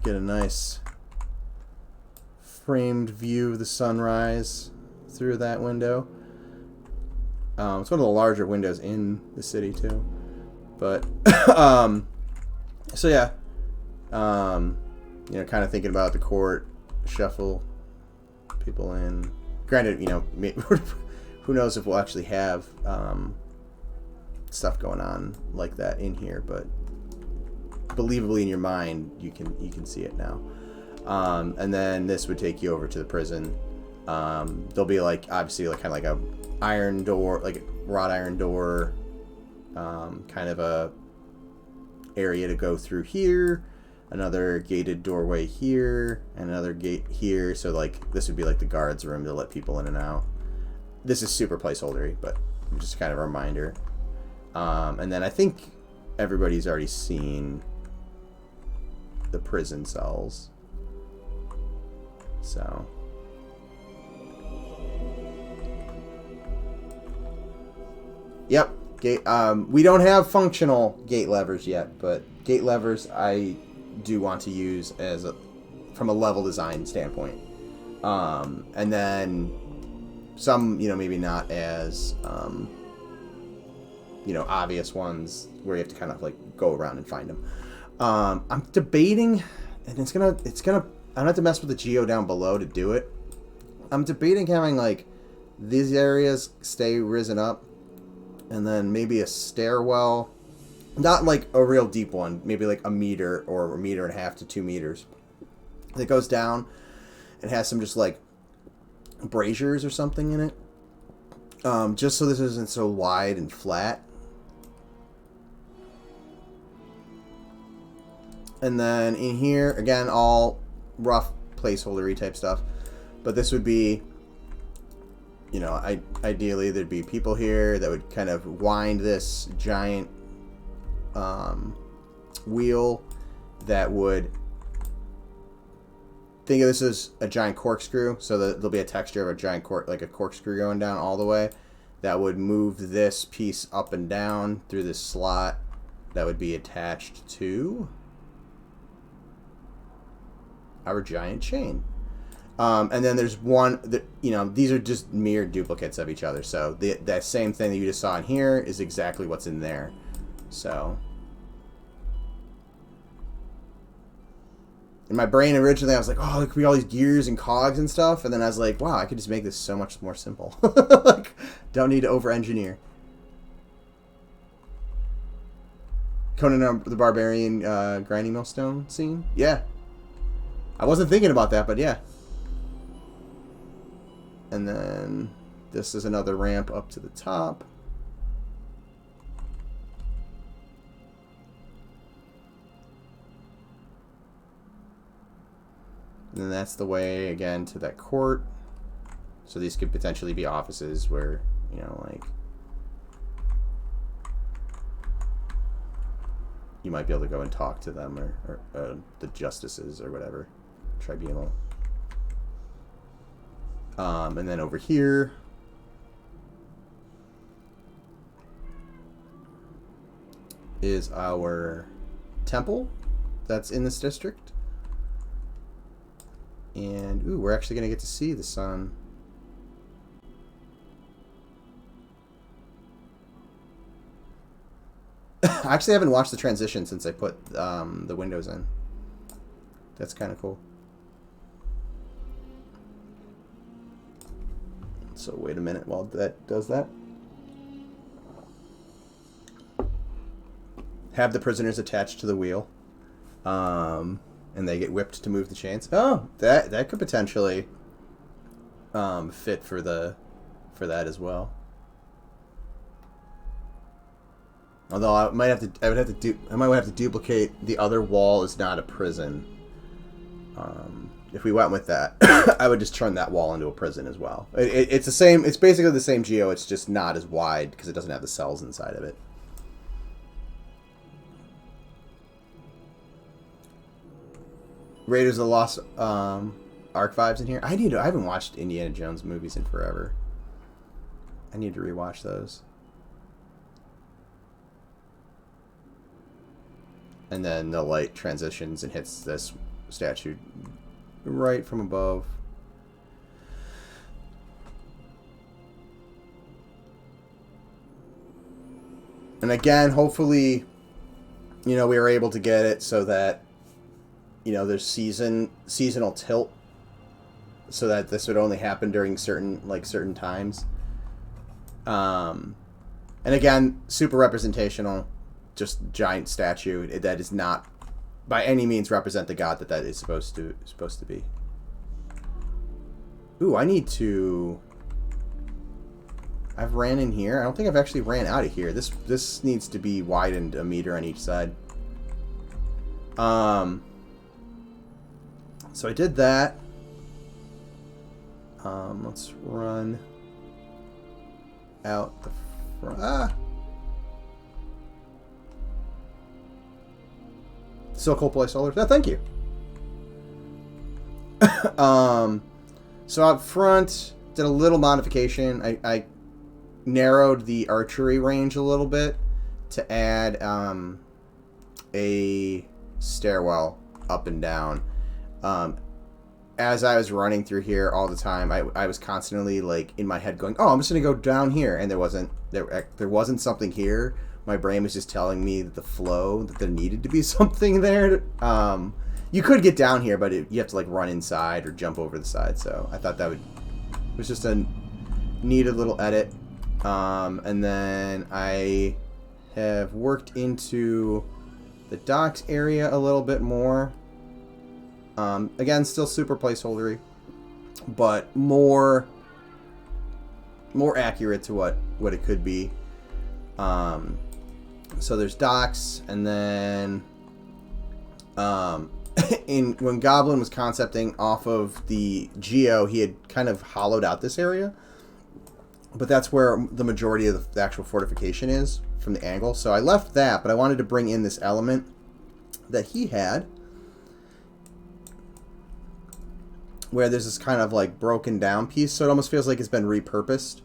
Get a nice framed view of the sunrise through that window. It's one of the larger windows in the city too. But so yeah, you know, kind of thinking about the court, shuffle people in. Granted, you know, who knows if we'll actually have stuff going on like that in here, but believably in your mind, you can see it now. And then this would take you over to the prison. There'll be like obviously like kind of like a iron door, like a wrought iron door, kind of a area to go through here, another gated doorway here, and another gate here. So like this would be like the guards room to let people in and out. This is super placeholdery, but just kind of a reminder. And then I think everybody's already seen the prison cells. So yep, gate. We don't have functional gate levers yet, but gate levers I do want to use as from a level design standpoint. And then some, you know, maybe not as you know, obvious ones where you have to kind of like go around and find them. I'm debating, and it's gonna. I don't have to mess with the geo down below to do it. I'm debating having like these areas stay risen up, and then maybe a stairwell, not like a real deep one, maybe like a meter or a meter and a half to 2 meters, that goes down and has some just like braziers or something in it, just so this isn't so wide and flat. And then in here, again, all rough placeholdery type stuff. But this would be, you know, ideally there'd be people here that would kind of wind this giant wheel that would, think of this as a giant corkscrew. So that there'll be a texture of a giant like a corkscrew going down all the way. That would move this piece up and down through this slot that would be attached to our giant chain. And then there's one that, you know, these are just mere duplicates of each other. So that same thing that you just saw in here is exactly what's in there. So in my brain originally I was like, oh, there could be all these gears and cogs and stuff. And then I was like, wow, I could just make this so much more simple. Like, don't need to over-engineer. Conan the Barbarian grinding millstone scene? Yeah. I wasn't thinking about that, but yeah. And then this is another ramp up to the top. And then that's the way, again, to that court. So these could potentially be offices where, you know, like, you might be able to go and talk to them or the justices or whatever. Tribunal. And then over here is our temple that's in this district. And ooh, we're actually gonna get to see the sun. I actually haven't watched the transition since I put the windows in. That's kind of cool. So wait a minute while that does that. Have the prisoners attached to the wheel, and they get whipped to move the chains. Oh, that could potentially fit for that as well. Although I might have to duplicate the other wall is not a prison. If we went with that, I would just turn that wall into a prison as well. It's the same. It's basically the same geo. It's just not as wide because it doesn't have the cells inside of it. Raiders of the Lost Ark vibes in here. I haven't watched Indiana Jones movies in forever. I need to rewatch those. And then the light transitions and hits this statue right from above. And again, hopefully, we were able to get it so that, there's seasonal tilt, so that this would only happen during certain times. And again, super representational, just giant statue that is not by any means represent the god that is supposed to be. Ooh, I've ran in here. I don't think I've actually ran out of here. This needs to be widened a meter on each side. So I did that. Let's run out the front. Still cool placeholders. No, thank you. So up front, did a little modification. I narrowed the archery range a little bit to add a stairwell up and down. As I was running through here all the time, I was constantly in my head going, "Oh, I'm just gonna go down here," and there wasn't something here. My brain was just telling me that that there needed to be something there. You could get down here, but you have to run inside or jump over the side. So I thought it was just a needed little edit. And then I have worked into the docks area a little bit more. Again, still super placeholdery, but more accurate to what it could be. So there's docks, and then when Goblin was concepting off of the Geo, he had kind of hollowed out this area, but that's where the majority of the actual fortification is from the angle. So I left that, but I wanted to bring in this element that he had, where there's this kind of broken down piece, so it almost feels like it's been repurposed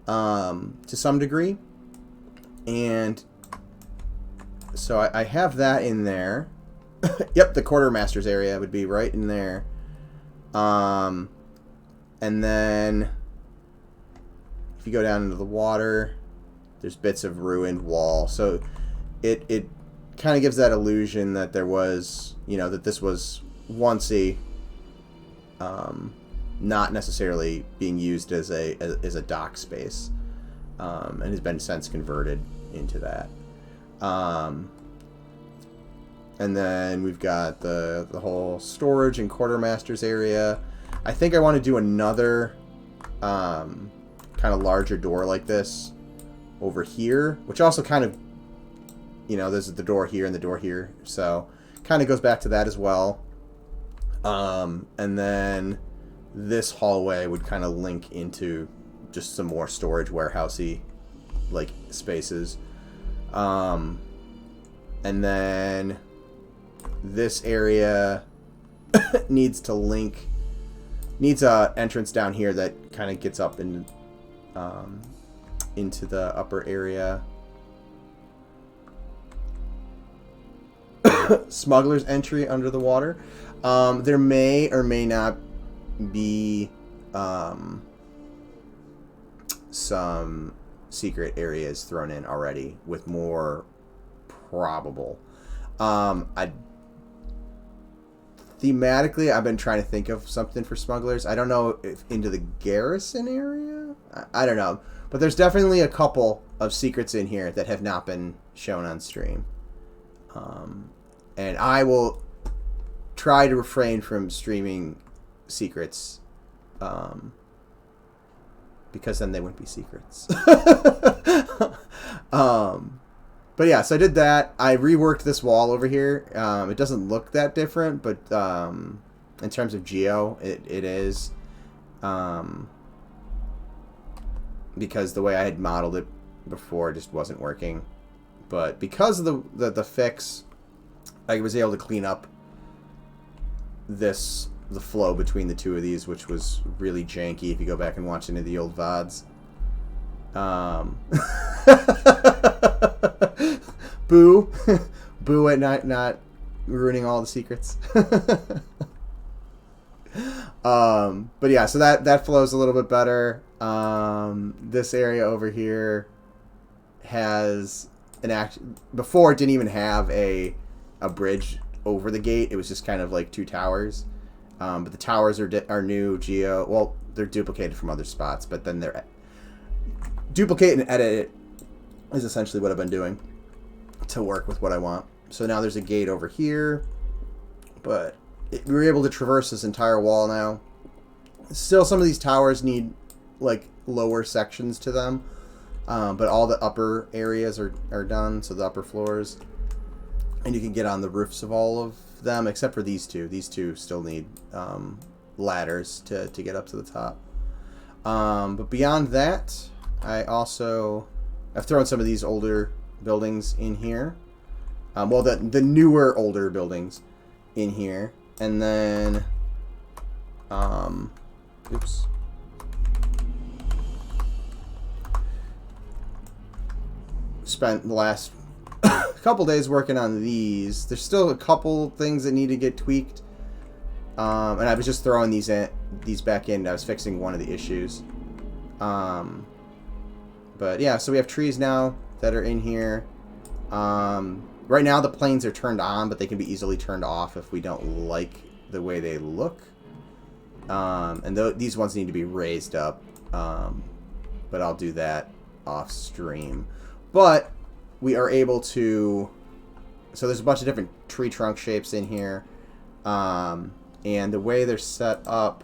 to some degree. And so I have that in there. Yep, the quartermaster's area would be right in there. And then if you go down into the water, there's bits of ruined wall. So it kind of gives that illusion that there was, that this was once a not necessarily being used as a dock space, and has been since converted into that. And then we've got the whole storage and quartermaster's area. I think I want to do another kind of larger door like this over here, which also kind of, there's the door here and the door here, so kind of goes back to that as well. And then this hallway would kind of link into just some more storage warehousey spaces. And then this area needs a entrance down here that kind of gets up into the upper area. Smuggler's entry under the water. There may or may not be some secret areas thrown in already with more probable. Thematically, I've been trying to think of something for smugglers. I don't know if into the Garrison area. I don't know, but there's definitely a couple of secrets in here that have not been shown on stream. And I will try to refrain from streaming secrets, because then they wouldn't be secrets. But yeah, so I did that. I reworked this wall over here. It doesn't look that different, but in terms of geo, it is. Because the way I had modeled it before just wasn't working. But because of the fix, I was able to clean up the flow between the two of these, which was really janky if you go back and watch any of the old VODs. Boo. Boo at not ruining all the secrets. But yeah, so that flows a little bit better. This area over here has before it didn't even have a bridge over the gate. It was just kind of like two towers. But the towers are new geo. Well, they're duplicated from other spots, but then they're duplicate and edit it is essentially what I've been doing to work with what I want. So now there's a gate over here, but we were able to traverse this entire wall now. Still, some of these towers need like lower sections to them, but all the upper areas are done, so the upper floors, and you can get on the roofs of all of them except for these two. These two still need ladders to get up to the top. But beyond that, I've thrown some of these older buildings in here. Well, the newer older buildings in here, and then oops. Spent the last couple days working on these. There's still a couple things that need to get tweaked, and I was just throwing these back in. I was fixing one of the issues. But yeah, so we have trees now that are in here. Right now the planes are turned on, but they can be easily turned off if we don't like the way they look. And these ones need to be raised up, but I'll do that off stream. But we are able to, so there's a bunch of different tree trunk shapes in here, and the way they're set up,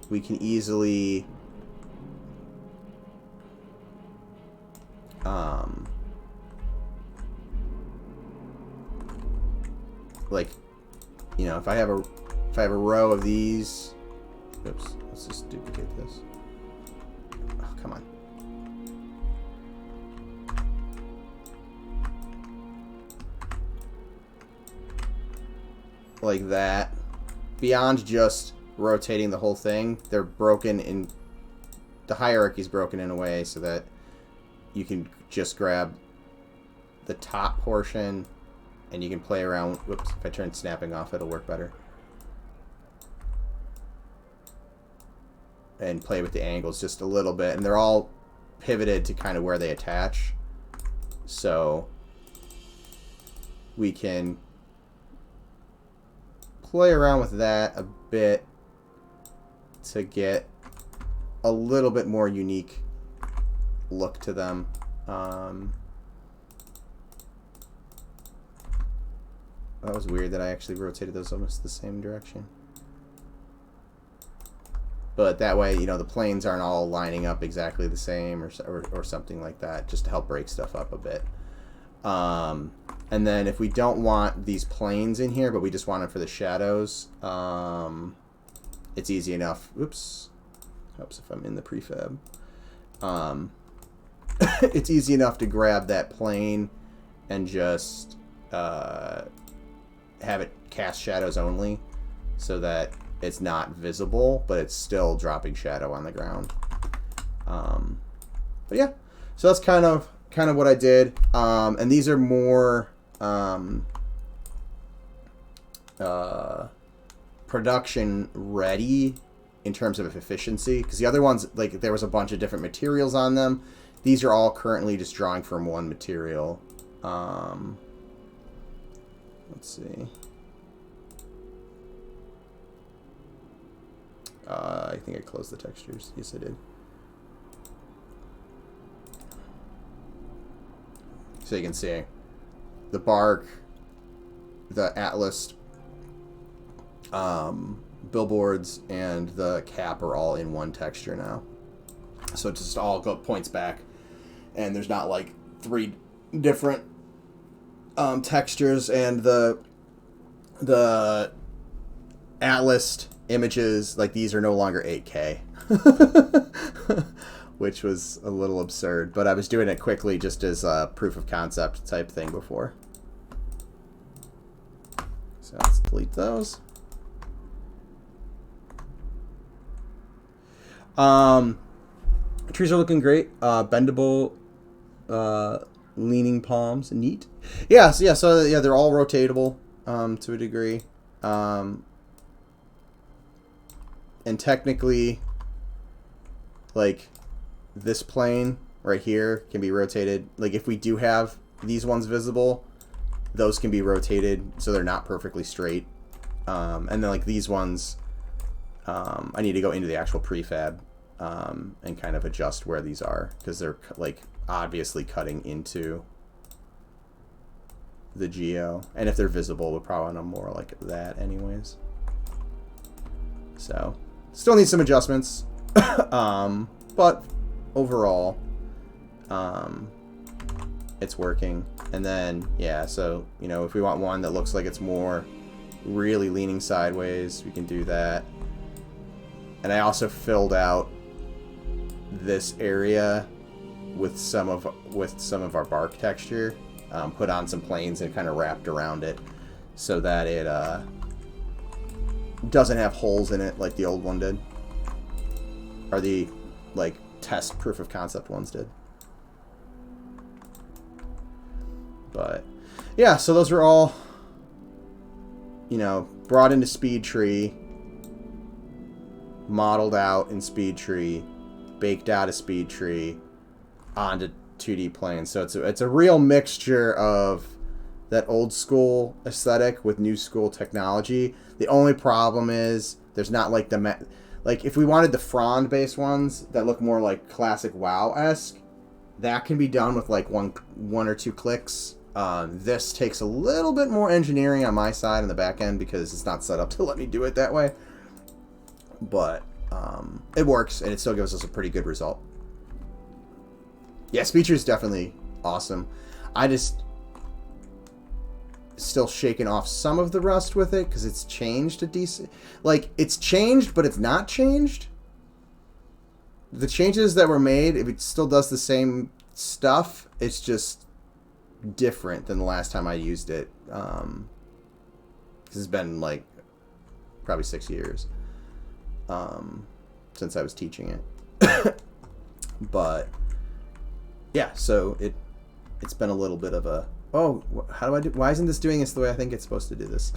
we can easily like, you know, if I have a row of these, oops, let's just duplicate this. Oh, come on. Like that. Beyond just rotating the whole thing, they're broken in, the hierarchy's broken in a way so that you can just grab the top portion and you can play around. Whoops, if I turn snapping off, it'll work better. And play with the angles just a little bit. And they're all pivoted to kind of where they attach. So we can play around with that a bit to get a little bit more unique look to them. That was weird that I actually rotated those almost the same direction. But that way, you know, the planes aren't all lining up exactly the same or something like that, just to help break stuff up a bit. And then if we don't want these planes in here, but we just want them for the shadows, it's easy enough. Oops. Helps if I'm in the prefab. It's easy enough to grab that plane and just have it cast shadows only so that it's not visible, but it's still dropping shadow on the ground. But yeah, so that's kind of what I did. And these are more production ready in terms of efficiency, because the other ones, like, there was a bunch of different materials on them. These are all currently just drawing from one material. Let's see. I think I closed the textures. Yes, I did. So you can see the bark, the Atlas billboards, and the cap are all in one texture now. So it just all points back, and there's not like three different textures, and the Atlas images, like, these are no longer 8K. Which was a little absurd, but I was doing it quickly just as a proof of concept type thing before. So let's delete those. Trees are looking great. Bendable, leaning palms, neat. Yeah, so they're all rotatable to a degree. And technically, like, this plane right here can be rotated. Like, if we do have these ones visible, those can be rotated so they're not perfectly straight. And then, like, these ones, I need to go into the actual prefab and kind of adjust where these are, because they're, like, obviously cutting into the geo. And if they're visible, we'll probably want them more like that anyways. So, still need some adjustments. But overall, it's working. And then, yeah, so, you know, if we want one that looks like it's more really leaning sideways, we can do that. And I also filled out this area with some of our bark texture, put on some planes and kind of wrapped around it so that it doesn't have holes in it like the old one did, or the, like, test proof of concept ones did. But yeah, so those are all, you know, brought into SpeedTree, modeled out in SpeedTree, baked out of SpeedTree onto 2D planes. So it's a real mixture of that old school aesthetic with new school technology. The only problem is there's not like like, if we wanted the frond based ones that look more like classic WoW-esque, that can be done with like one or two clicks. This takes a little bit more engineering on my side on the back end because it's not set up to let me do it that way. But it works, and it still gives us a pretty good result. Yeah, SpeedTree is definitely awesome. I just still shaking off some of the rust with it because it's changed a decent. Like, it's changed, but it's not changed. The changes that were made, if it still does the same stuff, it's just different than the last time I used it. Because it's been like probably 6 years since I was teaching it. But yeah, so it's been a little bit of a, oh, how do I do? Why isn't this doing this the way I think it's supposed to do this?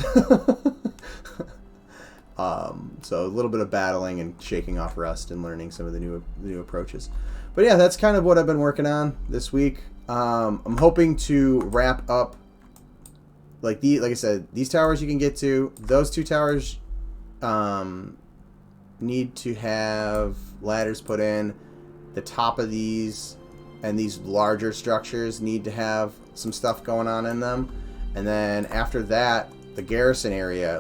So a little bit of battling and shaking off rust and learning some of the new approaches. But yeah, that's kind of what I've been working on this week. I'm hoping to wrap up, like I said, these towers you can get to. Those two towers need to have ladders put in. The top of these and these larger structures need to have some stuff going on in them. And then after that, the garrison area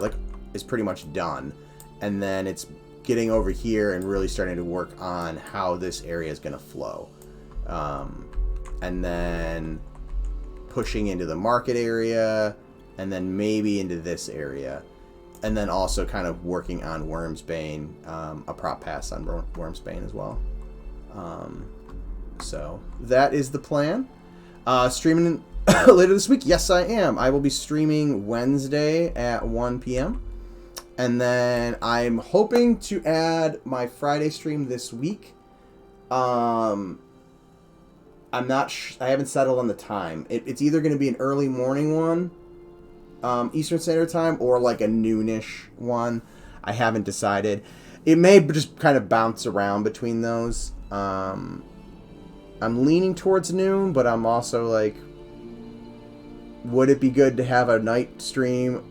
is pretty much done. And then it's getting over here and really starting to work on how this area is going to flow. And then pushing into the market area, and then maybe into this area. And then also kind of working on Wormsbane, a prop pass on Wormsbane as well. So that is the plan. Streaming later this week? Yes, I am. I will be streaming Wednesday at 1 p.m. And then I'm hoping to add my Friday stream this week. I'm not. I haven't settled on the time. It's either going to be an early morning one, Eastern Standard Time, or like a noonish one. I haven't decided. It may just kind of bounce around between those. I'm leaning towards noon, but I'm also like, would it be good to have a night stream,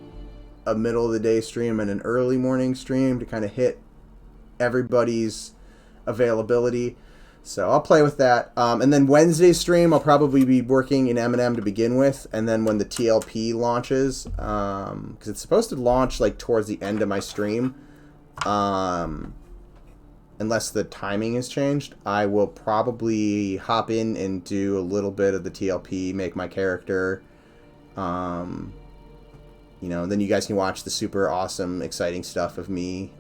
a middle of the day stream, and an early morning stream to kind of hit everybody's availability? So I'll play with that. And then Wednesday's stream, I'll probably be working in M&M to begin with. And then when the TLP launches, because it's supposed to launch like towards the end of my stream. And unless the timing has changed, I will probably hop in and do a little bit of the TLP, make my character. You know, then you guys can watch the super awesome, exciting stuff of me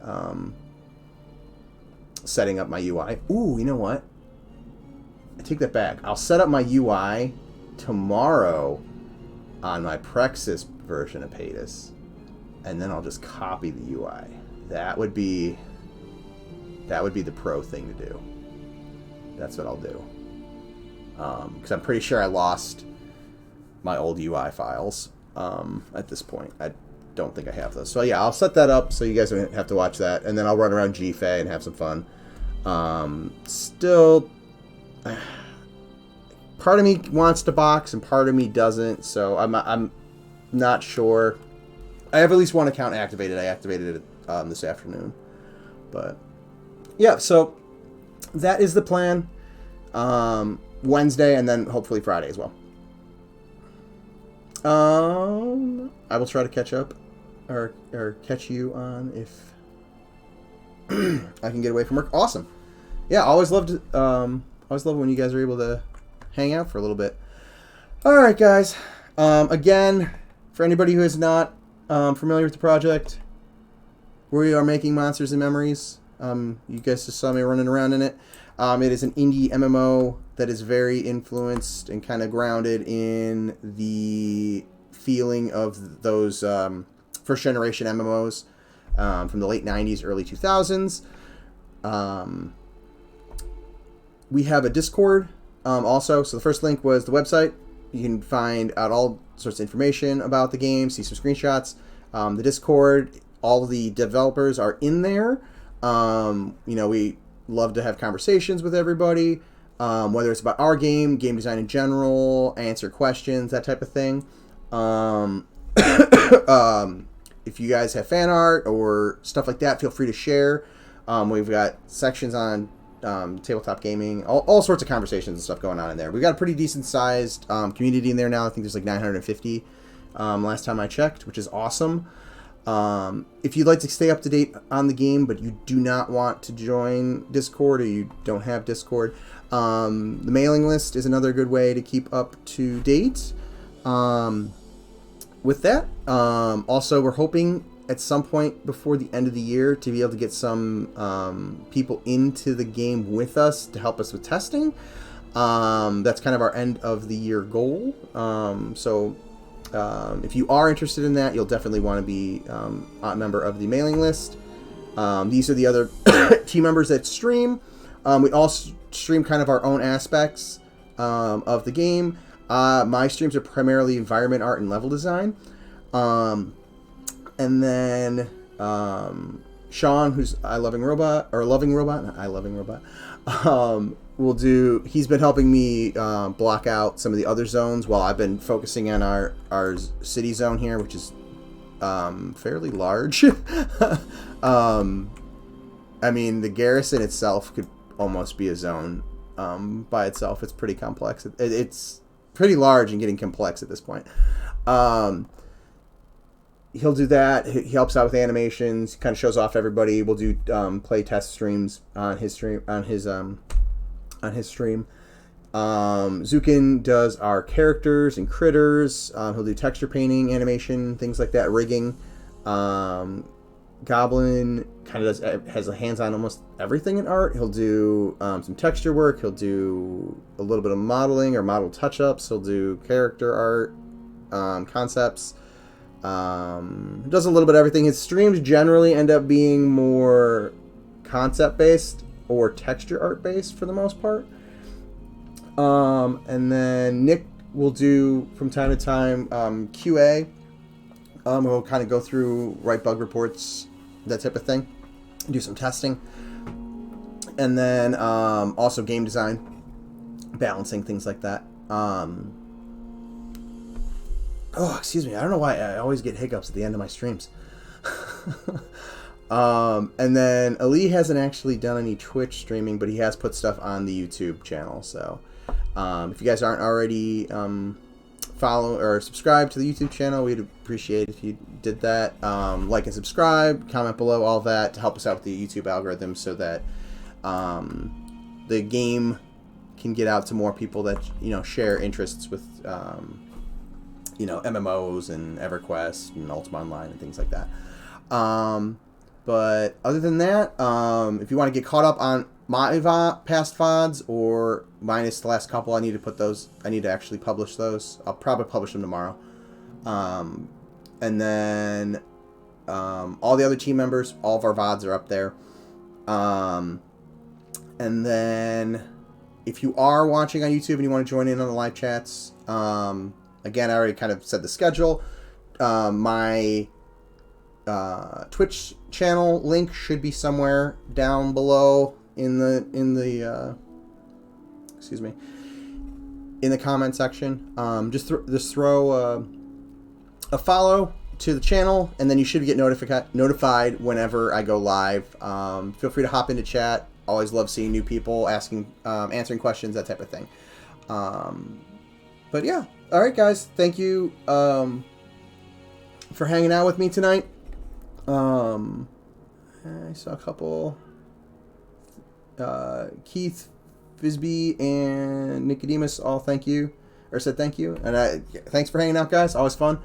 setting up my UI. Ooh, you know what? I take that back. I'll set up my UI tomorrow on my Praxis version of Paytas, and then I'll just copy the UI. That would be the pro thing to do. That's what I'll do. Because I'm pretty sure I lost my old UI files at this point. I don't think I have those. So yeah, I'll set that up so you guys don't have to watch that, and then I'll run around GFA and have some fun. Still, part of me wants to box and part of me doesn't, so I'm not sure. I have at least one account activated. I activated it this afternoon. But yeah, so that is the plan. Wednesday and then hopefully Friday as well. I will try to catch up or catch you on if I can get away from work. Awesome. Yeah, always love when you guys are able to hang out for a little bit. All right, guys. Again, for anybody who is not familiar with the project, we are making Monsters and Memories. You guys just saw me running around in it. It is an indie MMO that is very influenced and kind of grounded in the feeling of those first generation MMOs from the late 90s, early 2000s. We have a Discord also. So the first link was the website. You can find out all sorts of information about the game, see some screenshots. The Discord, all the developers are in there. You know, we love to have conversations with everybody, whether it's about our game design in general, answer questions, that type of thing. If you guys have fan art or stuff like that, feel free to share. We've got sections on tabletop gaming, all sorts of conversations and stuff going on in there. We've got a pretty decent sized community in there now. I think there's like 950 last time I checked, which is awesome. If you'd like to stay up to date on the game, but you do not want to join Discord or you don't have Discord, the mailing list is another good way to keep up to date. With that, also we're hoping at some point before the end of the year to be able to get some people into the game with us to help us with testing. That's kind of our end of the year goal. If you are interested in that, you'll definitely want to be a member of the mailing list. These are the other team members that stream. We all stream kind of our own aspects of the game. My streams are primarily environment art and level design. And then Sean, who's Loving Robot, he's been helping me block out some of the other zones while I've been focusing on our city zone here, which is fairly large. I mean, the Garrison itself could almost be a zone by itself. It's pretty complex. It's pretty large and getting complex at this point. He'll do that. He helps out with animations. Kind of shows off everybody. We'll do play test streams on his stream. Zukin does our characters and critters. He'll do texture painting, animation, things like that, rigging. Goblin kind of has a hands on almost everything in art. He'll do some texture work. He'll do a little bit of modeling or model touch-ups. He'll do character art, concepts. Does a little bit of everything. His streams generally end up being more concept-based or texture art-based for the most part. And then Nick will do, from time to time, QA. We'll kind of go through, write bug reports, that type of thing. Do some testing. And then also game design, balancing, things like that. Oh, excuse me. I don't know why I always get hiccups at the end of my streams. And then Ali hasn't actually done any Twitch streaming, but he has put stuff on the YouTube channel. So if you guys aren't already follow or subscribe to the YouTube channel, we'd appreciate if you did that. Like and subscribe, comment below, all that to help us out with the YouTube algorithm so that the game can get out to more people that, you know, share interests with, you know, MMOs and EverQuest and Ultima Online and things like that. But other than that, if you want to get caught up on my past VODs, or minus the last couple, I need to actually publish those. I'll probably publish them tomorrow. And then all the other team members, all of our VODs are up there. And then if you are watching on YouTube and you want to join in on the live chats, again, I already kind of said the schedule. My Twitch channel link should be somewhere down below in the excuse me, in the comment section. Just throw a follow to the channel, and then you should get notified whenever I go live. Feel free to hop into chat. Always love seeing new people, answering questions, that type of thing. But yeah, all right, guys. Thank you for hanging out with me tonight. I saw a couple. Keith, Fisby, and Nicodemus all said thank you, and thanks for hanging out, guys. Always fun.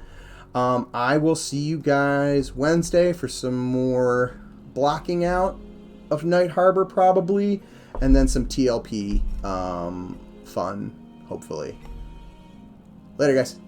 I will see you guys Wednesday for some more blocking out of Night Harbor, probably, and then some TLP fun, hopefully. Later, guys.